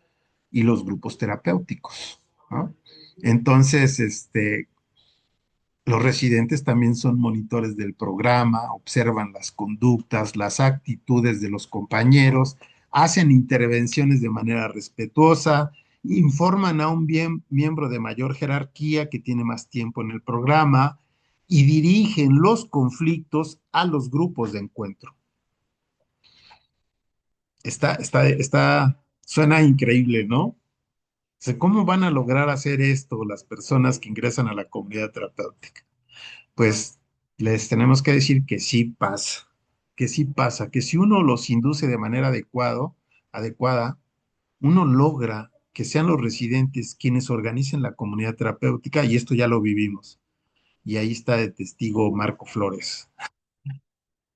y los grupos terapéuticos, ¿no? Entonces, los residentes también son monitores del programa, observan las conductas, las actitudes de los compañeros, hacen intervenciones de manera respetuosa, informan a un miembro de mayor jerarquía que tiene más tiempo en el programa y dirigen los conflictos a los grupos de encuentro. Suena increíble, ¿no? O sea, ¿cómo van a lograr hacer esto las personas que ingresan a la comunidad terapéutica? Pues les tenemos que decir que sí pasa, que si uno los induce de manera adecuada, uno logra que sean los residentes quienes organicen la comunidad terapéutica y esto ya lo vivimos. Y ahí está de testigo Marco Flores.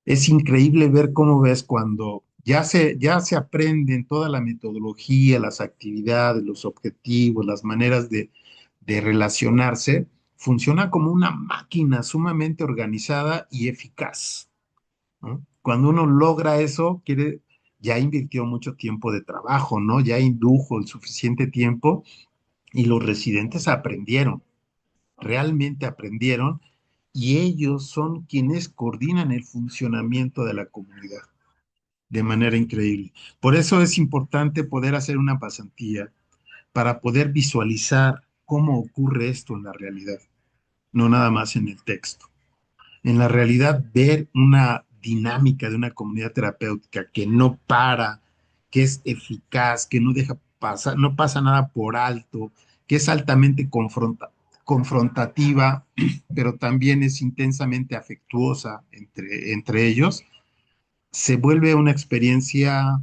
Es increíble ver cómo ves cuando ya se aprenden toda la metodología, las actividades, los objetivos, las maneras de relacionarse, funciona como una máquina sumamente organizada y eficaz, ¿no? Cuando uno logra eso, ya invirtió mucho tiempo de trabajo, ¿no? Ya indujo el suficiente tiempo y los residentes aprendieron, realmente aprendieron y ellos son quienes coordinan el funcionamiento de la comunidad de manera increíble. Por eso es importante poder hacer una pasantía para poder visualizar cómo ocurre esto en la realidad, no nada más en el texto. En la realidad, ver una dinámica de una comunidad terapéutica que no para, que es eficaz, que no deja pasar, no pasa nada por alto, que es altamente confrontativa, pero también es intensamente afectuosa entre ellos, se vuelve una experiencia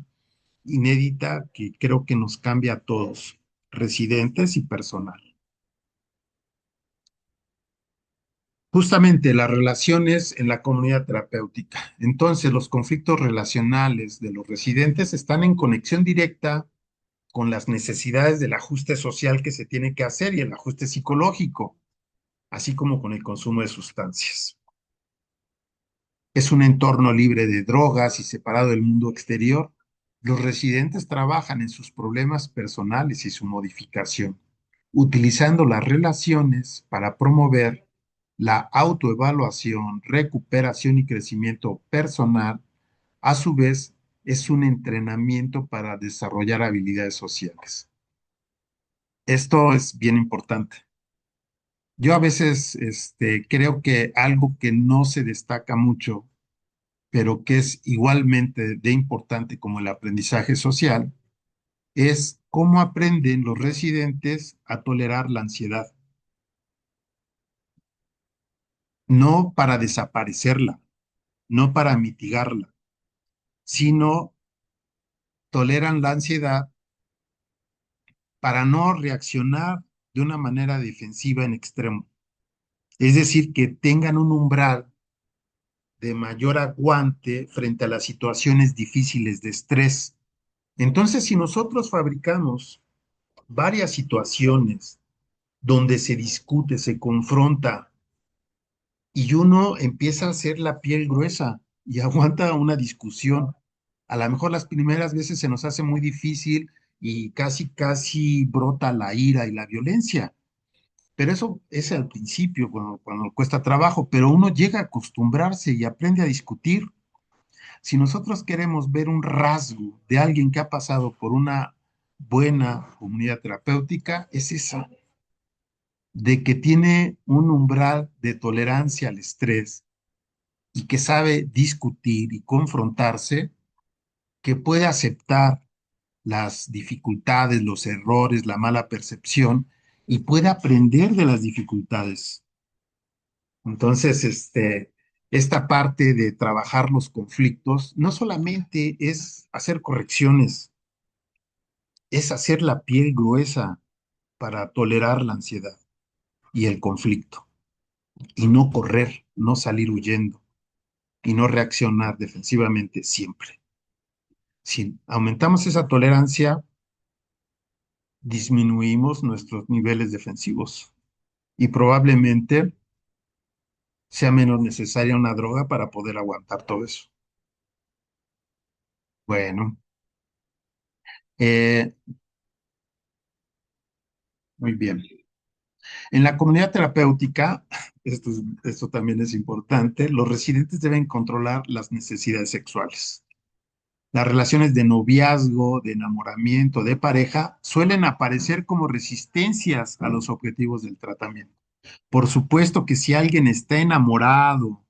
inédita que creo que nos cambia a todos, residentes y personal. Justamente las relaciones en la comunidad terapéutica. Entonces, los conflictos relacionales de los residentes están en conexión directa con las necesidades del ajuste social que se tiene que hacer y el ajuste psicológico, así como con el consumo de sustancias. Es un entorno libre de drogas y separado del mundo exterior. Los residentes trabajan en sus problemas personales y su modificación, utilizando las relaciones para promover la autoevaluación, recuperación y crecimiento personal. A su vez, es un entrenamiento para desarrollar habilidades sociales. Esto es bien importante. Yo a veces creo que algo que no se destaca mucho pero que es igualmente de importante como el aprendizaje social, es cómo aprenden los residentes a tolerar la ansiedad, no para desaparecerla, no para mitigarla, sino toleran la ansiedad para no reaccionar de una manera defensiva en extremo. Es decir, que tengan un umbral de mayor aguante frente a las situaciones difíciles de estrés. Entonces, si nosotros fabricamos varias situaciones donde se discute, se confronta y uno empieza a hacer la piel gruesa y aguanta una discusión. A lo mejor las primeras veces se nos hace muy difícil y casi brota la ira y la violencia, pero eso es al principio, cuando cuesta trabajo, pero uno llega a acostumbrarse y aprende a discutir. Si nosotros queremos ver un rasgo de alguien que ha pasado por una buena comunidad terapéutica, es esa. de que tiene un umbral de tolerancia al estrés y que sabe discutir y confrontarse, que puede aceptar las dificultades, los errores, la mala percepción y puede aprender de las dificultades. Entonces, esta parte de trabajar los conflictos no solamente es hacer correcciones, es hacer la piel gruesa para tolerar la ansiedad y el conflicto y no correr, no salir huyendo y no reaccionar defensivamente siempre. Si aumentamos esa tolerancia, disminuimos nuestros niveles defensivos y probablemente sea menos necesaria una droga para poder aguantar todo eso. Bueno, eh, muy bien. En la comunidad terapéutica, esto también es importante, los residentes deben controlar las necesidades sexuales. Las relaciones de noviazgo, de enamoramiento, de pareja suelen aparecer como resistencias a los objetivos del tratamiento. Por supuesto que si alguien está enamorado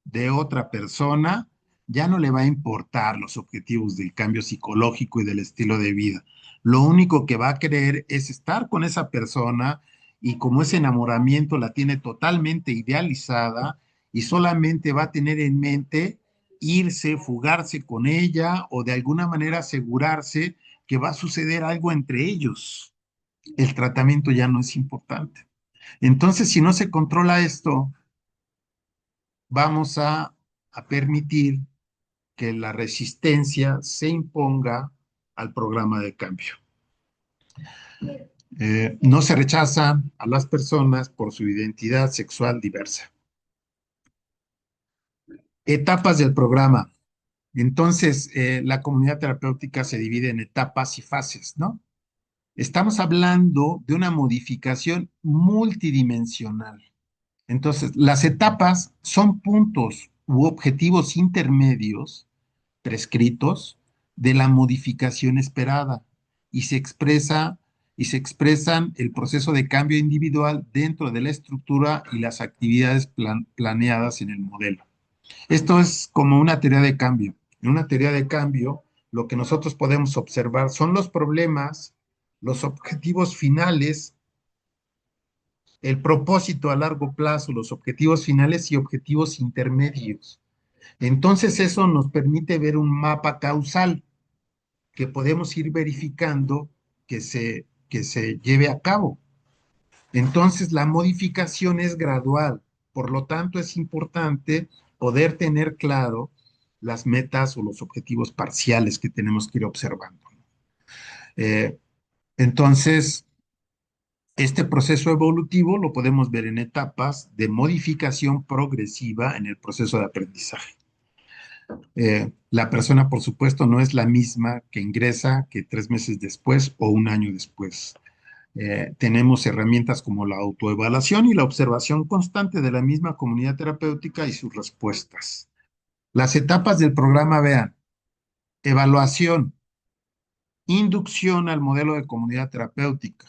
de otra persona, ya no le va a importar los objetivos del cambio psicológico y del estilo de vida. Lo único que va a querer es estar con esa persona y como ese enamoramiento la tiene totalmente idealizada y solamente va a tener en mente irse, fugarse con ella o de alguna manera asegurarse que va a suceder algo entre ellos. El tratamiento ya no es importante. Entonces, si no se controla esto, vamos a permitir que la resistencia se imponga al programa de cambio. No se rechaza a las personas por su identidad sexual diversa. Etapas del programa. Entonces, la comunidad terapéutica se divide en etapas y fases, ¿no? Estamos hablando de una modificación multidimensional. Entonces, las etapas son puntos u objetivos intermedios prescritos de la modificación esperada y se expresa y se expresan el proceso de cambio individual dentro de la estructura y las actividades planeadas en el modelo. Esto es como una teoría de cambio. En una teoría de cambio, lo que nosotros podemos observar son los problemas, los objetivos finales, el propósito a largo plazo, los objetivos finales y objetivos intermedios. Entonces eso nos permite ver un mapa causal que podemos ir verificando que se lleve a cabo. Entonces, la modificación es gradual, por lo tanto es importante poder tener claro las metas o los objetivos parciales que tenemos que ir observando. Eh, entonces, este proceso evolutivo lo podemos ver en etapas de modificación progresiva en el proceso de aprendizaje. La persona, por supuesto, no es la misma que ingresa que 3 meses después o un año después. Tenemos herramientas como la autoevaluación y la observación constante de la misma comunidad terapéutica y sus respuestas. Las etapas del programa, vean, evaluación, inducción al modelo de comunidad terapéutica,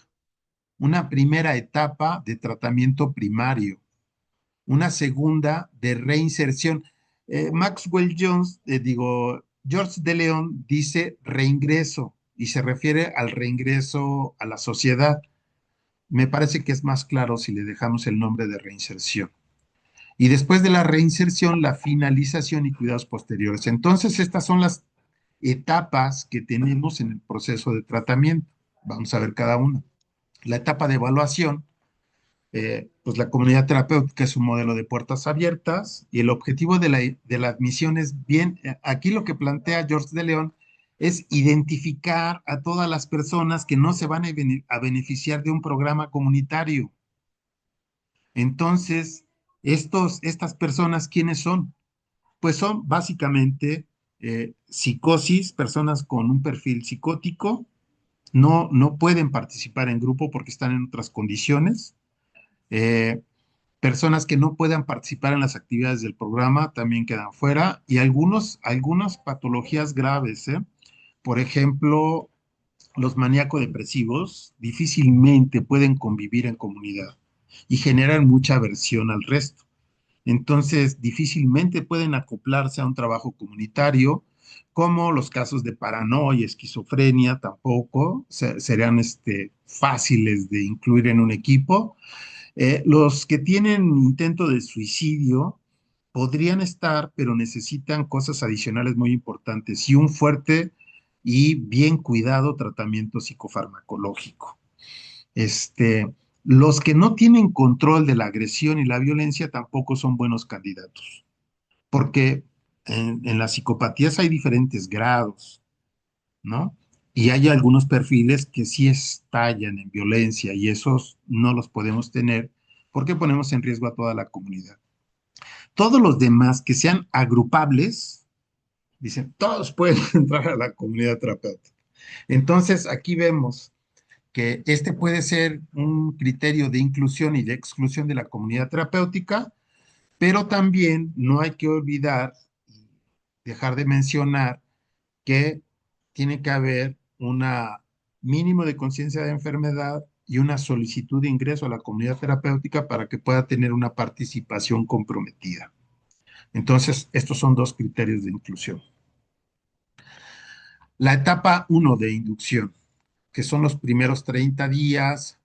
una primera etapa de tratamiento primario, una segunda de reinserción. Maxwell Jones, George de León dice reingreso y se refiere al reingreso a la sociedad. Me parece que es más claro si le dejamos el nombre de reinserción. Y después de la reinserción, la finalización y cuidados posteriores. Entonces, estas son las etapas que tenemos en el proceso de tratamiento. Vamos a ver cada una. La etapa de evaluación, pues la comunidad terapéutica es un modelo de puertas abiertas y el objetivo de la admisión es bien, aquí lo que plantea George de León es identificar a todas las personas que no se van a beneficiar de un programa comunitario. Entonces, estas personas, ¿quiénes son? Pues son básicamente psicosis, personas con un perfil psicótico, no pueden participar en grupo porque están en otras condiciones. Eh, Personas que no puedan participar en las actividades del programa también quedan fuera y algunas patologías graves, ¿eh? Por ejemplo, los maníaco-depresivos difícilmente pueden convivir en comunidad y generan mucha aversión al resto. Entonces, difícilmente pueden acoplarse a un trabajo comunitario, como los casos de paranoia, esquizofrenia, tampoco serían fáciles de incluir en un equipo. Los que tienen intento de suicidio podrían estar, pero necesitan cosas adicionales muy importantes y un fuerte y bien cuidado tratamiento psicofarmacológico. Los que no tienen control de la agresión y la violencia tampoco son buenos candidatos, porque en las psicopatías hay diferentes grados, ¿no? Y hay algunos perfiles que sí estallan en violencia y esos no los podemos tener porque ponemos en riesgo a toda la comunidad. Todos los demás que sean agrupables, dicen, todos pueden entrar a la comunidad terapéutica. Entonces, aquí vemos que este puede ser un criterio de inclusión y de exclusión de la comunidad terapéutica, pero también no hay que olvidar, dejar de mencionar que tiene que haber una mínimo de conciencia de enfermedad y una solicitud de ingreso a la comunidad terapéutica para que pueda tener una participación comprometida. Entonces, estos son dos criterios de inclusión. La etapa uno de inducción, que son los primeros 30 días,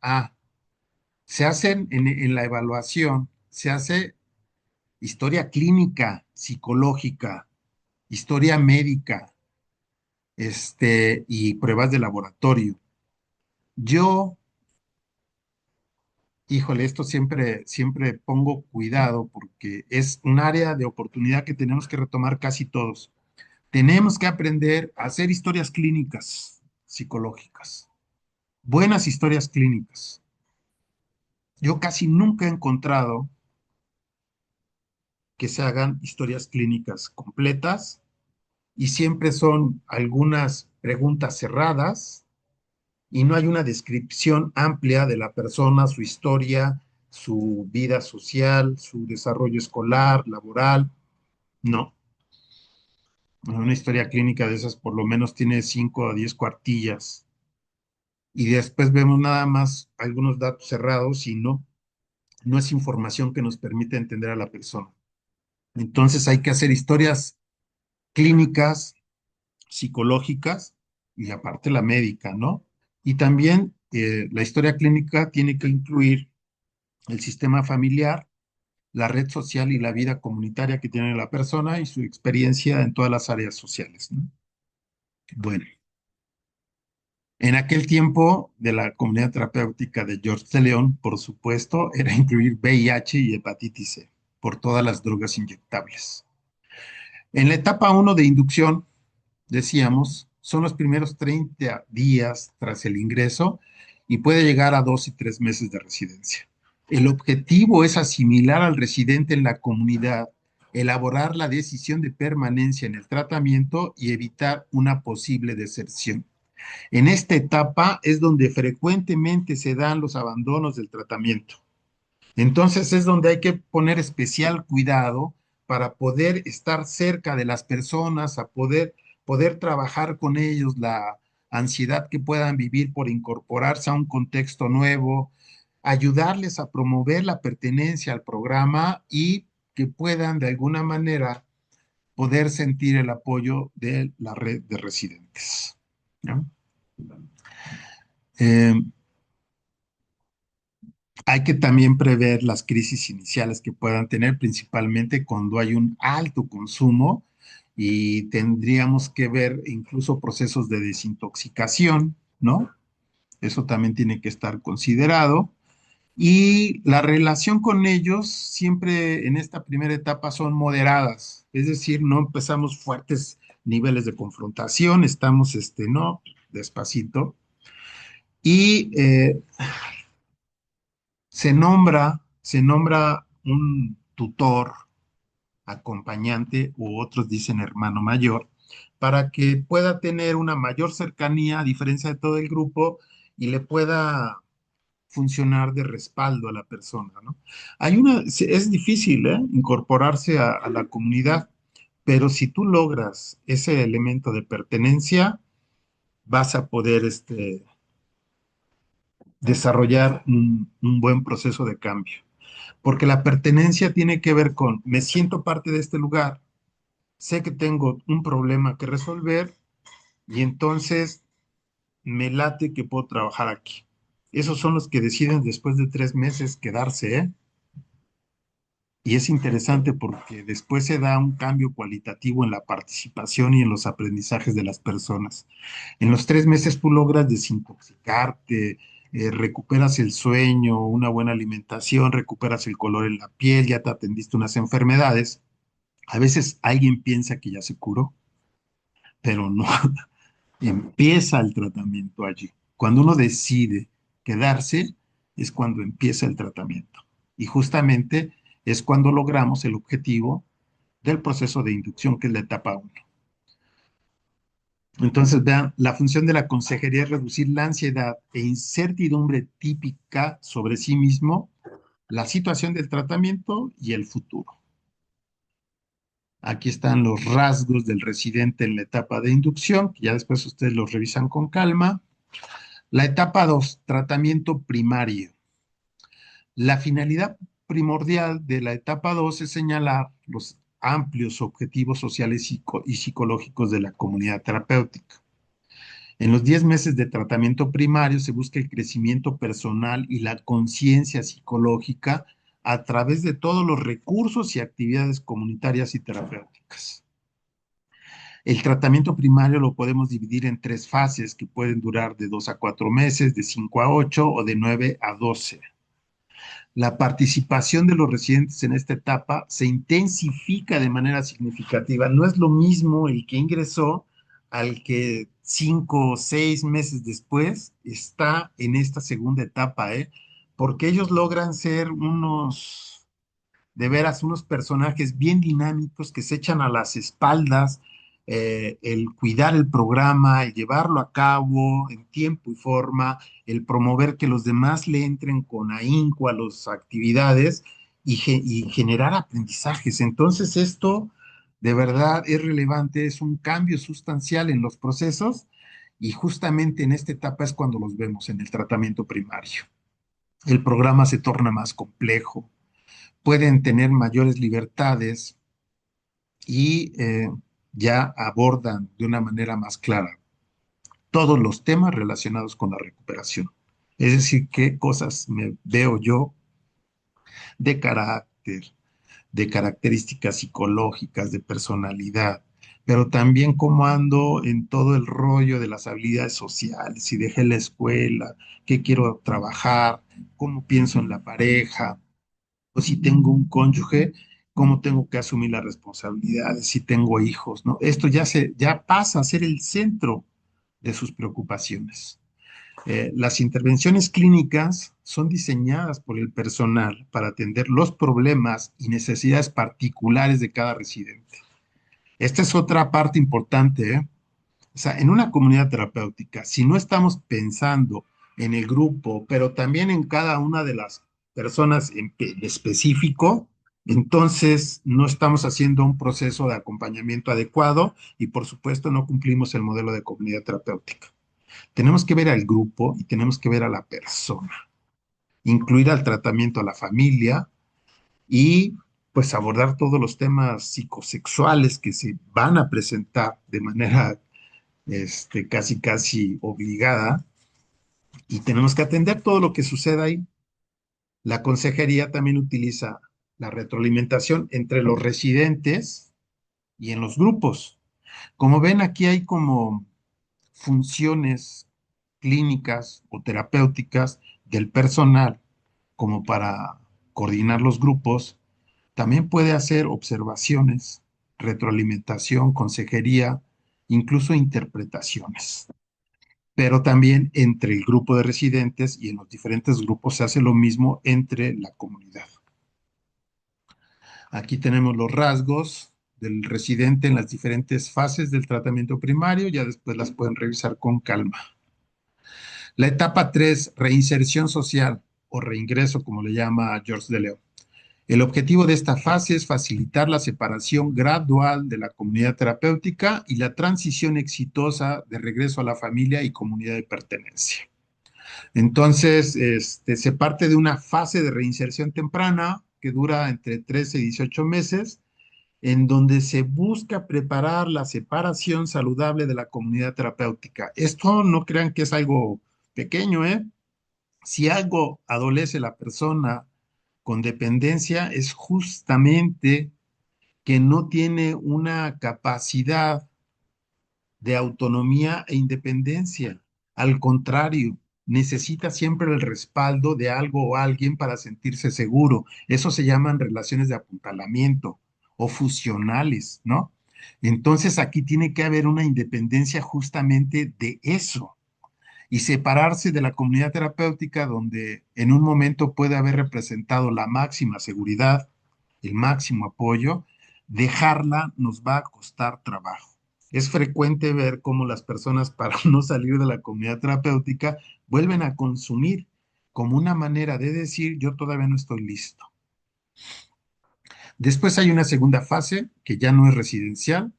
se hacen en la evaluación, se hace historia clínica, psicológica, historia médica, y pruebas de laboratorio. Yo, híjole, esto siempre pongo cuidado porque es un área de oportunidad que tenemos que retomar casi todos. Tenemos que aprender a hacer historias clínicas, psicológicas, buenas historias clínicas. Yo casi nunca he encontrado que se hagan historias clínicas completas y siempre son algunas preguntas cerradas y no hay una descripción amplia de la persona, su historia, su vida social, su desarrollo escolar, laboral. No. Una historia clínica de esas por lo menos tiene 5 a 10 cuartillas y después vemos nada más algunos datos cerrados y no es información que nos permite entender a la persona. Entonces hay que hacer historias clínicas, psicológicas y aparte la médica, ¿no? Y también la historia clínica tiene que incluir el sistema familiar, la red social y la vida comunitaria que tiene la persona y su experiencia en todas las áreas sociales, ¿no? Bueno, en aquel tiempo de la comunidad terapéutica de George de León, por supuesto, era incluir VIH y hepatitis C por todas las drogas inyectables. En la etapa uno de inducción, decíamos, son los primeros 30 días tras el ingreso y puede llegar a 2 y 3 meses de residencia. El objetivo es asimilar al residente en la comunidad, elaborar la decisión de permanencia en el tratamiento y evitar una posible deserción. En esta etapa es donde frecuentemente se dan los abandonos del tratamiento. Entonces es donde hay que poner especial cuidado para poder estar cerca de las personas, a poder trabajar con ellos la ansiedad que puedan vivir por incorporarse a un contexto nuevo, ayudarles a promover la pertenencia al programa y que puedan de alguna manera poder sentir el apoyo de la red de residentes, ¿no? Eh, Hay que también prever las crisis iniciales que puedan tener, principalmente cuando hay un alto consumo y tendríamos que ver incluso procesos de desintoxicación, ¿no? Eso también tiene que estar considerado. Y la relación con ellos siempre en esta primera etapa son moderadas, es decir, no empezamos fuertes niveles de confrontación, estamos, no, despacito. Y se nombra un tutor, acompañante, u otros dicen hermano mayor, para que pueda tener una mayor cercanía a diferencia de todo el grupo y le pueda funcionar de respaldo a la persona, ¿no? Es difícil, incorporarse a la comunidad, pero si tú logras ese elemento de pertenencia, vas a poder, desarrollar un buen proceso de cambio. Porque la pertenencia tiene que ver con, me siento parte de este lugar, sé que tengo un problema que resolver y entonces me late que puedo trabajar aquí. Esos son los que deciden después de 3 meses quedarse, ¿eh? Y es interesante porque después se da un cambio cualitativo en la participación y en los aprendizajes de las personas. En los 3 meses tú logras desintoxicarte, recuperas el sueño, una buena alimentación, recuperas el color en la piel, ya te atendiste unas enfermedades. A veces alguien piensa que ya se curó, pero no. Empieza el tratamiento allí. Cuando uno decide quedarse, es cuando empieza el tratamiento. Y justamente es cuando logramos el objetivo del proceso de inducción, que es la etapa uno. Entonces, vean, la función de la consejería es reducir la ansiedad e incertidumbre típica sobre sí mismo, la situación del tratamiento y el futuro. Aquí están los rasgos del residente en la etapa de inducción, que ya después ustedes los revisan con calma. La etapa 2, tratamiento primario. La finalidad primordial de la etapa 2 es señalar los amplios objetivos sociales y psicológicos de la comunidad terapéutica. En los 10 meses de tratamiento primario se busca el crecimiento personal y la conciencia psicológica a través de todos los recursos y actividades comunitarias y terapéuticas. El tratamiento primario lo podemos dividir en 3 fases que pueden durar de 2 a 4 meses, de 5 a 8 o de 9 a 12. La participación de los residentes en esta etapa se intensifica de manera significativa. No es lo mismo el que ingresó al que 5 o 6 meses después está en esta segunda etapa, ¿eh? Porque ellos logran ser de veras, unos personajes bien dinámicos que se echan a las espaldas el cuidar el programa, el llevarlo a cabo en tiempo y forma, el promover que los demás le entren con ahínco a las actividades y generar aprendizajes. Entonces, esto de verdad es relevante, es un cambio sustancial en los procesos y justamente en esta etapa es cuando los vemos en el tratamiento primario. El programa se torna más complejo, pueden tener mayores libertades y ya abordan de una manera más clara todos los temas relacionados con la recuperación. Es decir, qué cosas me veo yo de carácter, de características psicológicas, de personalidad, pero también cómo ando en todo el rollo de las habilidades sociales, si dejé la escuela, qué quiero trabajar, cómo pienso en la pareja, o si tengo un cónyuge, cómo tengo que asumir las responsabilidades, si tengo hijos, ¿no? Esto ya pasa a ser el centro de sus preocupaciones. Las intervenciones clínicas son diseñadas por el personal para atender los problemas y necesidades particulares de cada residente. Esta es otra parte importante, ¿eh? O sea, en una comunidad terapéutica, si no estamos pensando en el grupo, pero también en cada una de las personas en específico, entonces no estamos haciendo un proceso de acompañamiento adecuado y por supuesto no cumplimos el modelo de comunidad terapéutica. Tenemos que ver al grupo y tenemos que ver a la persona, incluir al tratamiento a la familia y pues abordar todos los temas psicosexuales que se van a presentar de manera casi casi obligada y tenemos que atender todo lo que suceda ahí. La consejería también utiliza la retroalimentación entre los residentes y en los grupos. Como ven, aquí hay como funciones clínicas o terapéuticas del personal como para coordinar los grupos. También puede hacer observaciones, retroalimentación, consejería, incluso interpretaciones. Pero también entre el grupo de residentes y en los diferentes grupos se hace lo mismo entre la comunidad. Aquí tenemos los rasgos del residente en las diferentes fases del tratamiento primario, ya después las pueden revisar con calma. La etapa 3, reinserción social o reingreso, como le llama George de Leon. El objetivo de esta fase es facilitar la separación gradual de la comunidad terapéutica y la transición exitosa de regreso a la familia y comunidad de pertenencia. Entonces, se parte de una fase de reinserción temprana que dura entre 13 y 18 meses, en donde se busca preparar la separación saludable de la comunidad terapéutica. Esto no crean que es algo pequeño, ¿eh? Si algo adolece la persona con dependencia es justamente que no tiene una capacidad de autonomía e independencia. Al contrario, necesita siempre el respaldo de algo o alguien para sentirse seguro. Eso se llaman relaciones de apuntalamiento o fusionales, ¿no? Entonces aquí tiene que haber una independencia justamente de eso y separarse de la comunidad terapéutica donde en un momento puede haber representado la máxima seguridad, el máximo apoyo, dejarla nos va a costar trabajo. Es frecuente ver cómo las personas para no salir de la comunidad terapéutica vuelven a consumir como una manera de decir yo todavía no estoy listo. Después hay una segunda fase que ya no es residencial,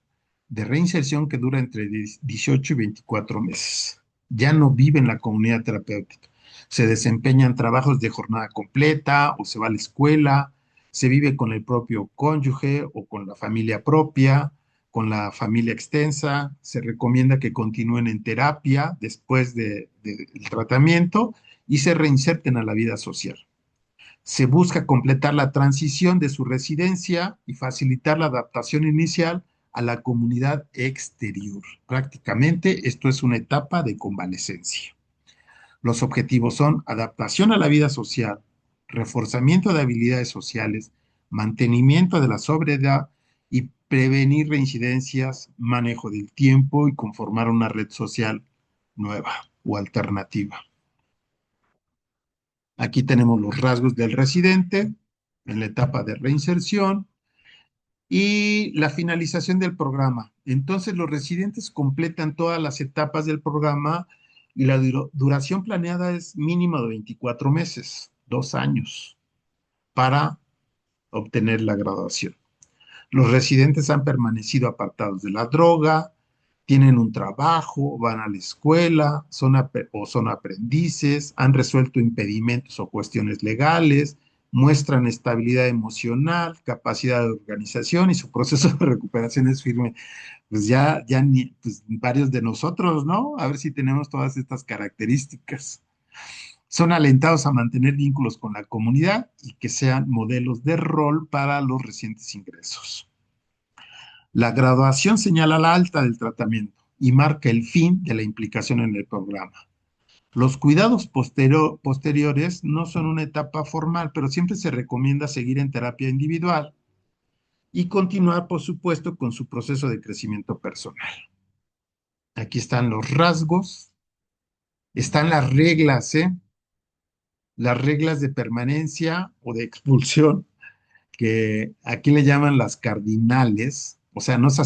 de reinserción que dura entre 18 y 24 meses. Ya no vive en la comunidad terapéutica. Se desempeñan trabajos de jornada completa o se va a la escuela, se vive con el propio cónyuge o con la familia propia, con la familia extensa. Se recomienda que continúen en terapia después del tratamiento y se reinserten a la vida social. Se busca completar la transición de su residencia y facilitar la adaptación inicial a la comunidad exterior. Prácticamente esto es una etapa de convalecencia. Los objetivos son adaptación a la vida social, reforzamiento de habilidades sociales, mantenimiento de la sobriedad y prevenir reincidencias, manejo del tiempo y conformar una red social nueva o alternativa. Aquí tenemos los rasgos del residente en la etapa de reinserción y la finalización del programa. Entonces, los residentes completan todas las etapas del programa y la duración planeada es mínima de 24 meses, 2 años, para obtener la graduación. Los residentes han permanecido apartados de la droga, tienen un trabajo, van a la escuela, son aprendices, han resuelto impedimentos o cuestiones legales, muestran estabilidad emocional, capacidad de organización y su proceso de recuperación es firme. Pues ya ni, pues varios de nosotros, ¿no? A ver si tenemos todas estas características. Son alentados a mantener vínculos con la comunidad y que sean modelos de rol para los recientes ingresos. La graduación señala la alta del tratamiento y marca el fin de la implicación en el programa. Los cuidados posteriores no son una etapa formal, pero siempre se recomienda seguir en terapia individual y continuar, por supuesto, con su proceso de crecimiento personal. Aquí están los rasgos, están las reglas, ¿eh? Las reglas de permanencia o de expulsión, que aquí le llaman las cardinales, o sea, no se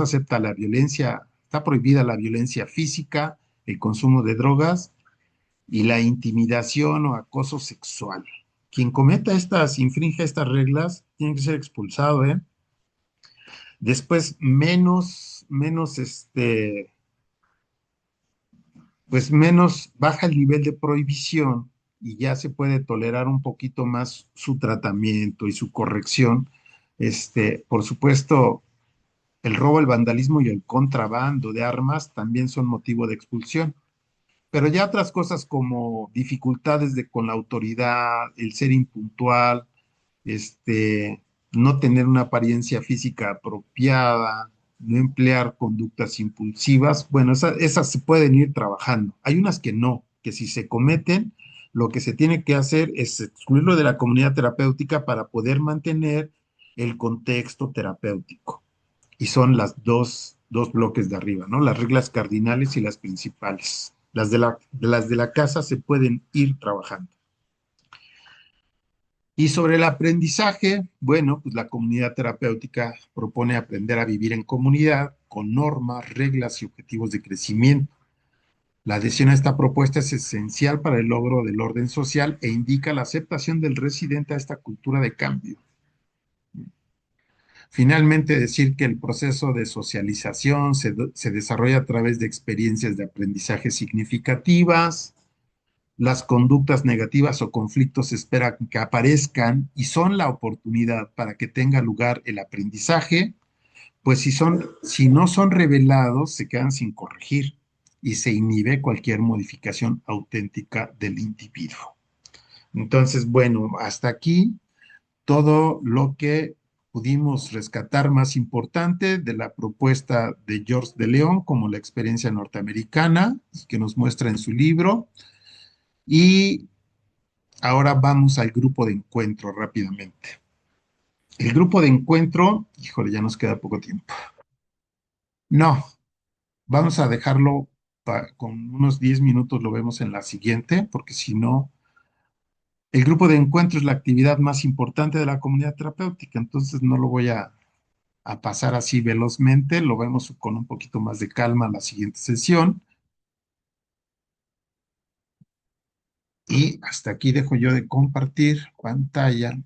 acepta la violencia, está prohibida la violencia física, el consumo de drogas y la intimidación o acoso sexual. Quien cometa infringe estas reglas, tiene que ser expulsado, ¿eh? Después, pues menos baja el nivel de prohibición y ya se puede tolerar un poquito más su tratamiento y su corrección. Por supuesto, el robo, el vandalismo y el contrabando de armas también son motivo de expulsión. Pero ya otras cosas como dificultades con la autoridad, el ser impuntual, este, no tener una apariencia física apropiada, no emplear conductas impulsivas, bueno, esas se pueden ir trabajando. Hay unas que no, que si se cometen, lo que se tiene que hacer es excluirlo de la comunidad terapéutica para poder mantener el contexto terapéutico. Y son dos bloques de arriba, ¿no? Las reglas cardinales y las principales. Las de la casa se pueden ir trabajando. Y sobre el aprendizaje, bueno, pues la comunidad terapéutica propone aprender a vivir en comunidad con normas, reglas y objetivos de crecimiento. La adhesión a esta propuesta es esencial para el logro del orden social e indica la aceptación del residente a esta cultura de cambio. Finalmente, decir que el proceso de socialización se desarrolla a través de experiencias de aprendizaje significativas, Las conductas negativas o conflictos se espera que aparezcan y son la oportunidad para que tenga lugar el aprendizaje, pues si no son revelados, se quedan sin corregir y se inhibe cualquier modificación auténtica del individuo. Entonces, bueno, hasta aquí todo lo que pudimos rescatar más importante de la propuesta de George de León como la experiencia norteamericana que nos muestra en su libro. Y ahora vamos al grupo de encuentro rápidamente. El grupo de encuentro, híjole, ya nos queda poco tiempo. No, vamos a dejarlo con unos 10 minutos, lo vemos en la siguiente, porque si no, el grupo de encuentro es la actividad más importante de la comunidad terapéutica, entonces no lo voy a pasar así velozmente, lo vemos con un poquito más de calma en la siguiente sesión. Y hasta aquí dejo yo de compartir pantalla.